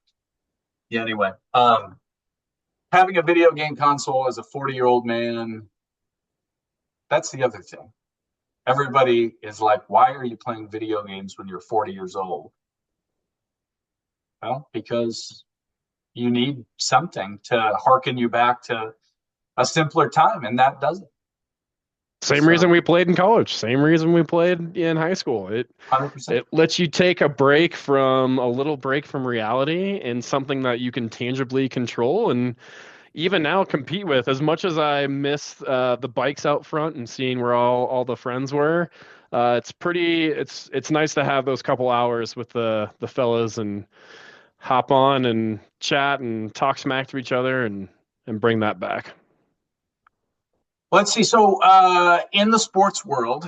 yeah, anyway, having a video game console as a 40-year-old man, that's the other thing. Everybody is like, why are you playing video games when you're 40 years old? Well, because you need something to harken you back to a simpler time, and that does it. Same So, reason we played in college. Same reason we played in high school. It 100%. it lets you take a little break from reality and something that you can tangibly control and even now compete with. As much as I miss the bikes out front and seeing where all the friends were, it's nice to have those couple hours with the fellas and hop on and chat and talk smack to each other and bring that back. Let's see. So, in the sports world,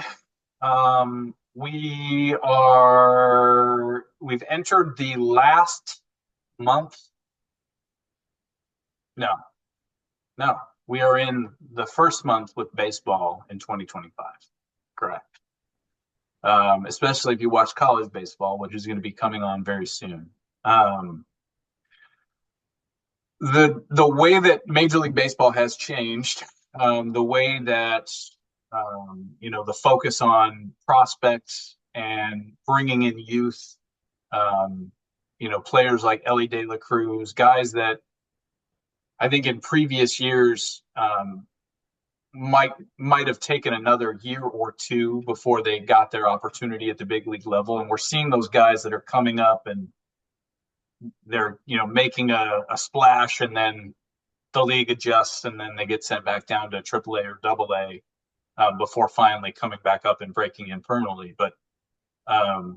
we've entered the last month. No, no, we are in the first month with baseball in 2025. Correct. Especially if you watch college baseball, which is going to be coming on very soon. The way that Major League Baseball has changed, the way that the focus on prospects and bringing in youth, players like Elly De La Cruz, guys that I think in previous years might have taken another year or two before they got their opportunity at the big league level, and we're seeing those guys that are coming up and they're making a splash, and then the league adjusts, and then they get sent back down to AAA or AA before finally coming back up and breaking in permanently. But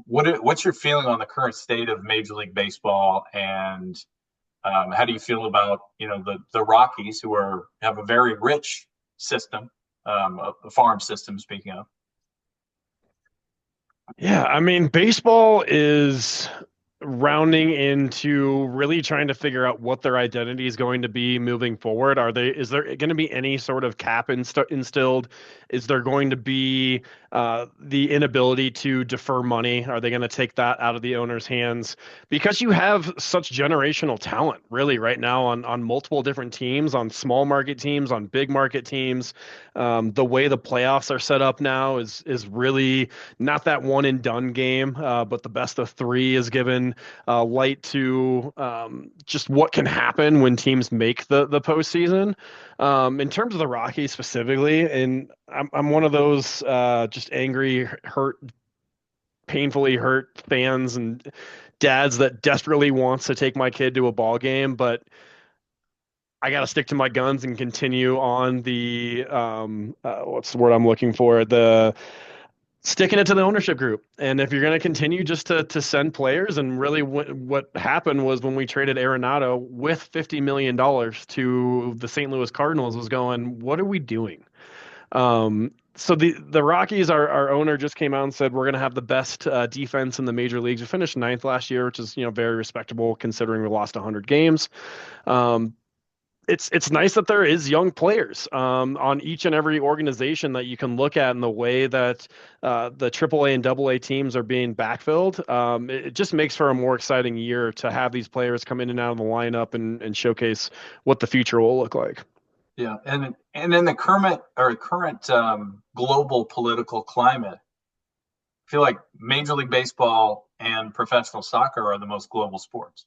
what's your feeling on the current state of Major League Baseball, and how do you feel about the Rockies, who have a very rich system, a farm system, speaking of? Yeah, I mean, baseball is rounding into really trying to figure out what their identity is going to be moving forward. Is there going to be any sort of cap instilled? Is there going to be the inability to defer money? Are they going to take that out of the owner's hands? Because you have such generational talent really right now on multiple different teams, on small market teams, on big market teams. The way the playoffs are set up now is really not that one and done game, but the best of three is given light to just what can happen when teams make the postseason. In terms of the Rockies specifically, and I'm one of those just angry, painfully hurt fans and dads that desperately wants to take my kid to a ball game, but I got to stick to my guns and continue on the what's the word I'm looking for? The sticking it to the ownership group. And if you're going to continue just to send players, and really what happened was when we traded Arenado with $50 million to the St. Louis Cardinals was going, what are we doing? So the Rockies, our owner just came out and said we're going to have the best defense in the major leagues. We finished ninth last year, which is very respectable considering we lost 100 games. It's nice that there is young players on each and every organization that you can look at, in the way that the AAA and AA teams are being backfilled. It just makes for a more exciting year to have these players come in and out of the lineup and showcase what the future will look like. Yeah, and in the current global political climate, I feel like Major League Baseball and professional soccer are the most global sports.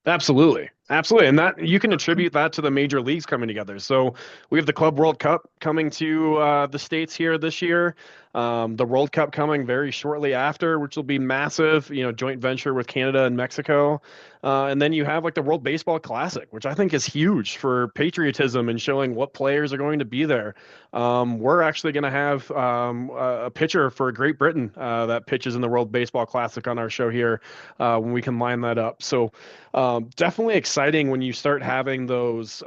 Absolutely. Absolutely. And that you can attribute that to the major leagues coming together. So we have the Club World Cup coming to the States here this year. The World Cup coming very shortly after, which will be massive, joint venture with Canada and Mexico. And then you have like the World Baseball Classic, which I think is huge for patriotism and showing what players are going to be there. We're actually going to have a pitcher for Great Britain that pitches in the World Baseball Classic on our show here when we can line that up. So definitely exciting when you start having those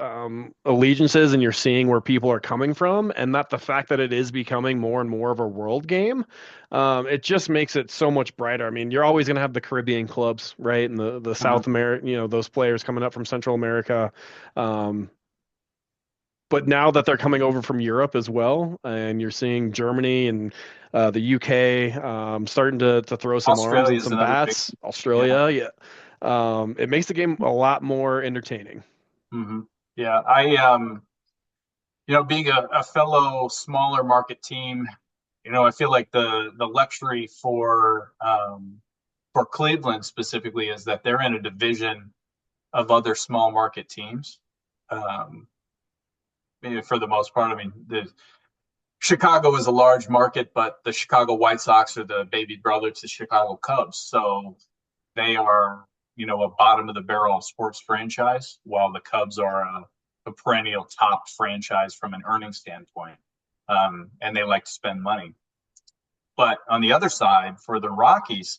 allegiances and you're seeing where people are coming from, and that the fact that it is becoming more and more of a world game, it just makes it so much brighter. I mean, you're always going to have the Caribbean clubs, right? And the Mhm. South America, those players coming up from Central America. Um, but now that they're coming over from Europe as well, and you're seeing Germany and the UK starting to throw some arms Australia and is some another big, bats, yeah. Australia, yeah, it makes the game a lot more entertaining. Hmm. Yeah, being a fellow smaller market team, I feel like the luxury for Cleveland specifically is that they're in a division of other small market teams. Um, for the most part, I mean, the Chicago is a large market, but the Chicago White Sox are the baby brother to the Chicago Cubs, so they are, a bottom of the barrel sports franchise, while the Cubs are a perennial top franchise from an earning standpoint, and they like to spend money. But on the other side, for the Rockies,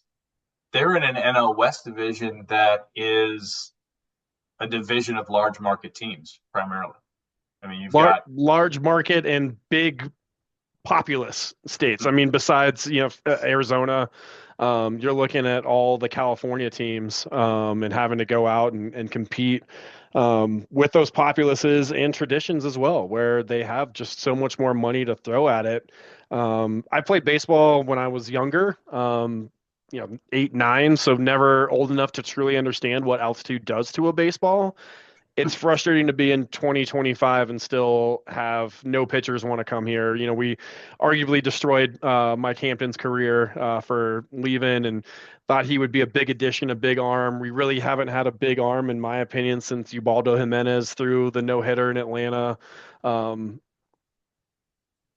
they're in an NL West division that is a division of large market teams primarily. I mean, you've got Large market and big populous states. I mean, besides Arizona, you're looking at all the California teams and having to go out and compete with those populaces and traditions as well, where they have just so much more money to throw at it. I played baseball when I was younger. 8, 9, so never old enough to truly understand what altitude does to a baseball. It's frustrating to be in 2025 and still have no pitchers want to come here. We arguably destroyed Mike Hampton's career for leaving and thought he would be a big addition, a big arm. We really haven't had a big arm, in my opinion, since Ubaldo Jimenez threw the no hitter in Atlanta. Um,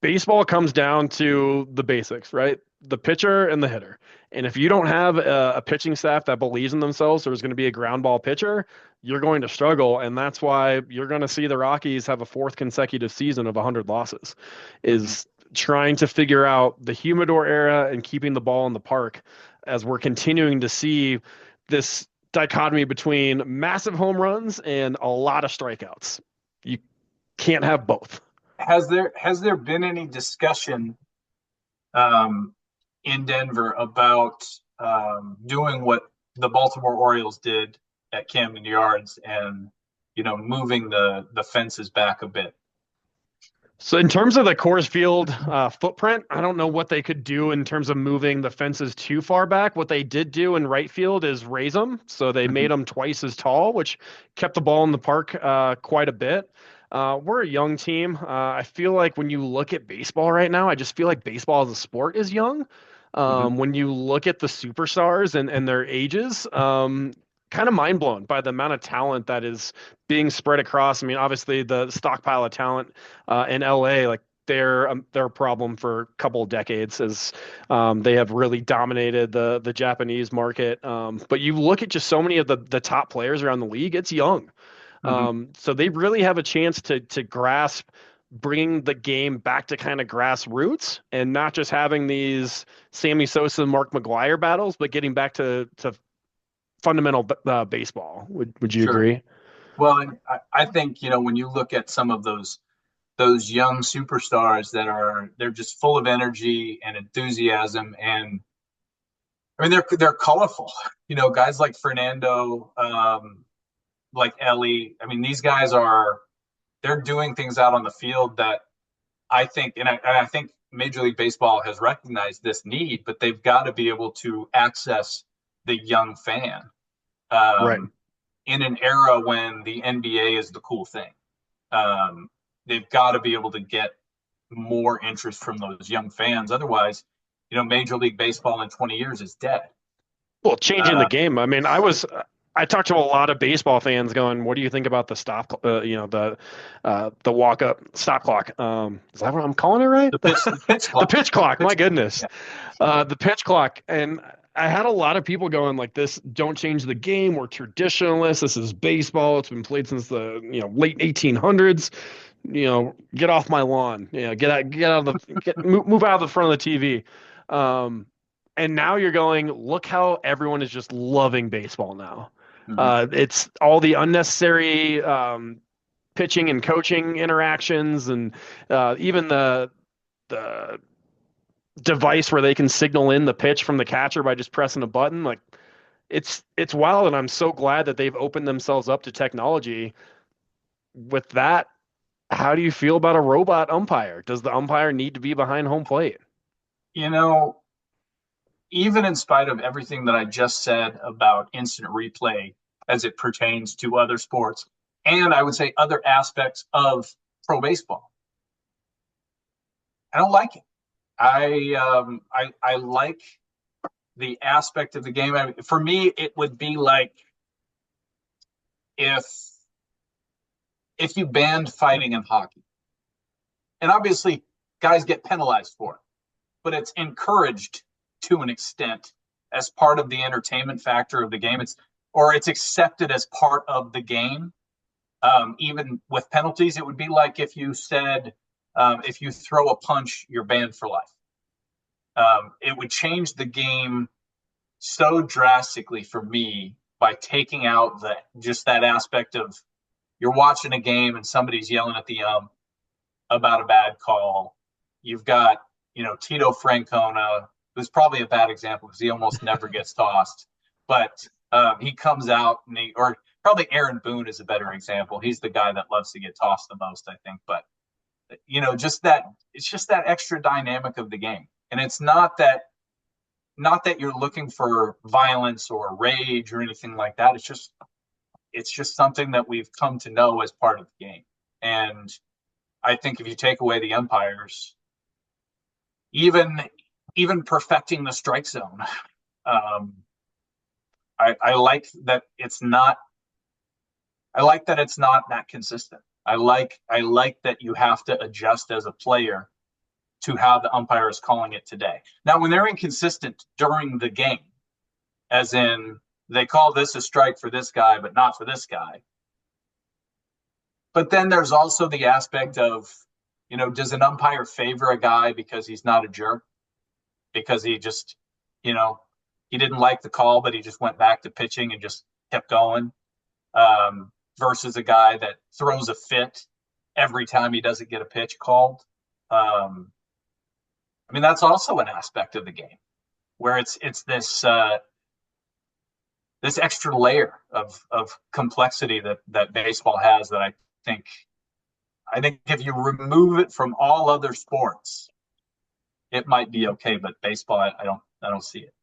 Baseball comes down to the basics, right? The pitcher and the hitter. And if you don't have a pitching staff that believes in themselves, there's going to be a ground ball pitcher, you're going to struggle. And that's why you're going to see the Rockies have a fourth consecutive season of 100 losses, Mhm. is trying to figure out the humidor era and keeping the ball in the park as we're continuing to see this dichotomy between massive home runs and a lot of strikeouts. You can't have both. Has there been any discussion um, in Denver about doing what the Baltimore Orioles did at Camden Yards and moving the fences back a bit? So in terms of the Coors Field footprint, I don't know what they could do in terms of moving the fences too far back. What they did do in right field is raise them, so they Mhm. made them twice as tall, which kept the ball in the park quite a bit. We're a young team. I feel like when you look at baseball right now, I just feel like baseball as a sport is young. Mhm. When you look at the superstars and their ages, kind of mind blown by the amount of talent that is being spread across. I mean, obviously the stockpile of talent in LA, like they're a problem for a couple of decades as they have really dominated the Japanese market. But you look at just so many of the top players around the league, it's young. Mhm. So they really have a chance to grasp bringing the game back to kind of grassroots and not just having these Sammy Sosa, Mark McGwire battles, but getting back to fundamental baseball. Would you Sure. agree? Well, and I think when you look at some of those young superstars they're just full of energy and enthusiasm, and I mean they're colorful. Guys like Fernando, like Ellie. I mean, these guys they're doing things out on the field that I think, and I think Major League Baseball has recognized this need, but they've got to be able to access the young fan Right. um, in an era when the NBA is the cool thing. Um, they've got to be able to get more interest from those young fans. Otherwise, Major League Baseball in 20 years is dead. Well, changing the game. I mean, I talked to a lot of baseball fans going, what do you think about the the walk up stop clock? Is that what I'm calling it right? The pitch clock. The pitch clock. My goodness. Yeah. The pitch clock. And I had a lot of people going like this, don't change the game. We're traditionalists. This is baseball. It's been played since the, late 1800s. Get off my lawn. Get out of move out of the front of the TV. And now you're going, look how everyone is just loving baseball now. Mm-hmm. It's all the unnecessary pitching and coaching interactions, and even the device where they can signal in the pitch from the catcher by just pressing a button. Like it's wild, and I'm so glad that they've opened themselves up to technology. With that, how do you feel about a robot umpire? Does the umpire need to be behind home plate? Even in spite of everything that I just said about instant replay as it pertains to other sports, and I would say other aspects of pro baseball, I don't like it. I like the aspect of the game. I mean, for me, it would be like if you banned fighting in hockey, and obviously guys get penalized for it, but it's encouraged to an extent as part of the entertainment factor of the game. It's accepted as part of the game. Even with penalties, it would be like if you said, if you throw a punch, you're banned for life. It would change the game so drastically for me by taking out just that aspect of you're watching a game and somebody's yelling at the about a bad call. You've got, Tito Francona, who's probably a bad example because he almost never gets tossed, but he comes out or probably Aaron Boone is a better example. He's the guy that loves to get tossed the most, I think. But it's just that extra dynamic of the game, and it's not that you're looking for violence or rage or anything like that. It's just something that we've come to know as part of the game. And I think if you take away the umpires, even perfecting the strike zone, I like that it's not. I like that it's not that consistent. I like that you have to adjust as a player to how the umpire is calling it today. Now, when they're inconsistent during the game, as in they call this a strike for this guy, but not for this guy. But then there's also the aspect of, does an umpire favor a guy because he's not a jerk? Because he just, he didn't like the call, but he just went back to pitching and just kept going, versus a guy that throws a fit every time he doesn't get a pitch called. I mean, that's also an aspect of the game where it's this this extra layer of complexity that baseball has that I think if you remove it from all other sports, it might be okay, but baseball, I don't see it.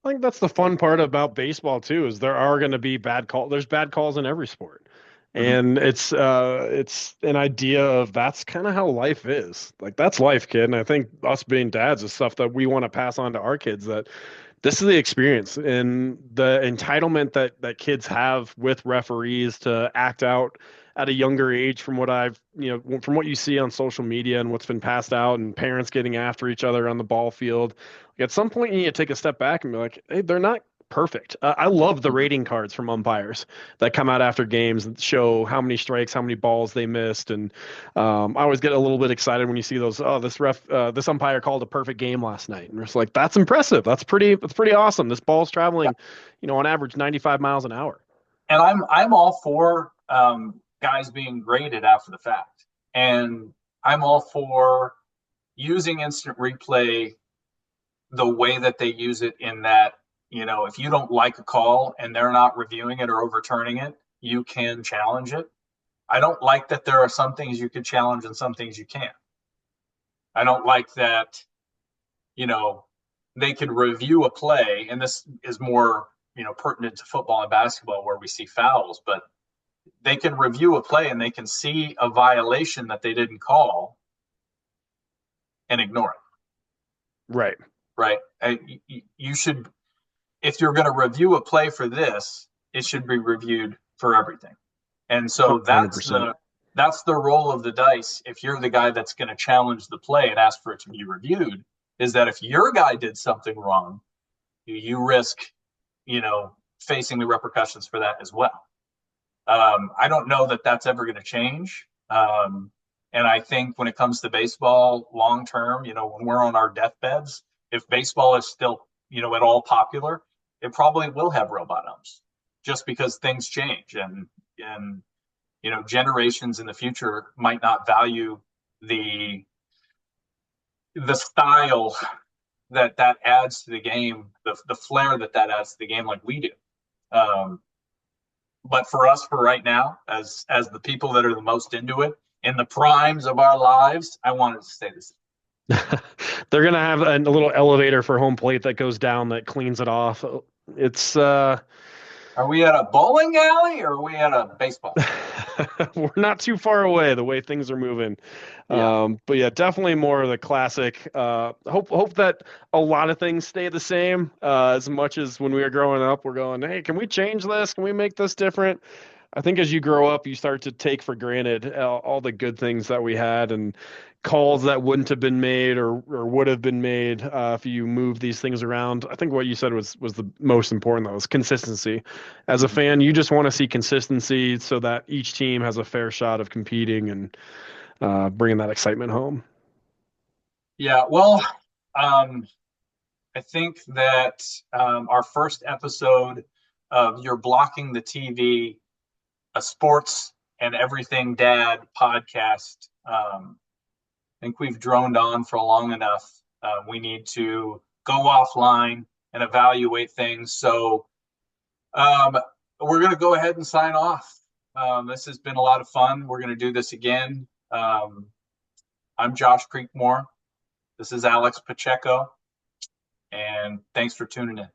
I think that's the fun part about baseball too, is there are going to be bad calls. There's bad calls in every sport. And it's an idea of that's kind of how life is. Like that's life, kid. And I think us being dads is stuff that we want to pass on to our kids, that this is the experience and the entitlement that kids have with referees to act out at a younger age, from what from what you see on social media and what's been passed out, and parents getting after each other on the ball field. Like at some point you need to take a step back and be like, hey, they're not perfect. I love the rating cards from umpires that come out after games and show how many strikes, how many balls they missed. And I always get a little bit excited when you see those, this umpire called a perfect game last night. And it's like, that's impressive. That's pretty awesome. This ball's traveling, on average 95 miles an hour. And I'm all for guys being graded after the fact. And I'm all for using instant replay the way that they use it, in that, if you don't like a call and they're not reviewing it or overturning it, you can challenge it. I don't like that there are some things you could challenge and some things you can't. I don't like that, they can review a play, and this is more, pertinent to football and basketball where we see fouls, but they can review a play and they can see a violation that they didn't call and ignore it. Right. Right. You should, if you're going to review a play for this, it should be reviewed for everything. And so 100%. that's the role of the dice. If you're the guy that's going to challenge the play and ask for it to be reviewed, is that if your guy did something wrong, you risk, facing the repercussions for that as well. I don't know that that's ever going to change. And I think when it comes to baseball long term, when we're on our deathbeds, if baseball is still, at all popular, it probably will have robot umps just because things change and generations in the future might not value the style that adds to the game, the flair that adds to the game like we do. But for us, for right now, as the people that are the most into it, in the primes of our lives, I wanted to stay the same. They're gonna have a little elevator for home plate that goes down that cleans it off. It's Are we at a bowling alley or are we at a baseball? we're not too far away the way things are moving. Yeah. But yeah, definitely more of the classic. Hope that a lot of things stay the same. As much as when we were growing up, we're going, hey, can we change this? Can we make this different? I think as you grow up, you start to take for granted all the good things that we had and calls that wouldn't have been made or would have been made if you move these things around. I think what you said was the most important, though, was consistency. As a fan, you just want to see consistency so that each team has a fair shot of competing and bringing that excitement home. Yeah. Well, I think that our first episode of You're Blocking the TV, a sports and everything dad podcast. I think we've droned on for long enough. We need to go offline and evaluate things. So we're going to go ahead and sign off. This has been a lot of fun. We're going to do this again. I'm Josh Creekmore. This is Alex Pacheco. And thanks for tuning in.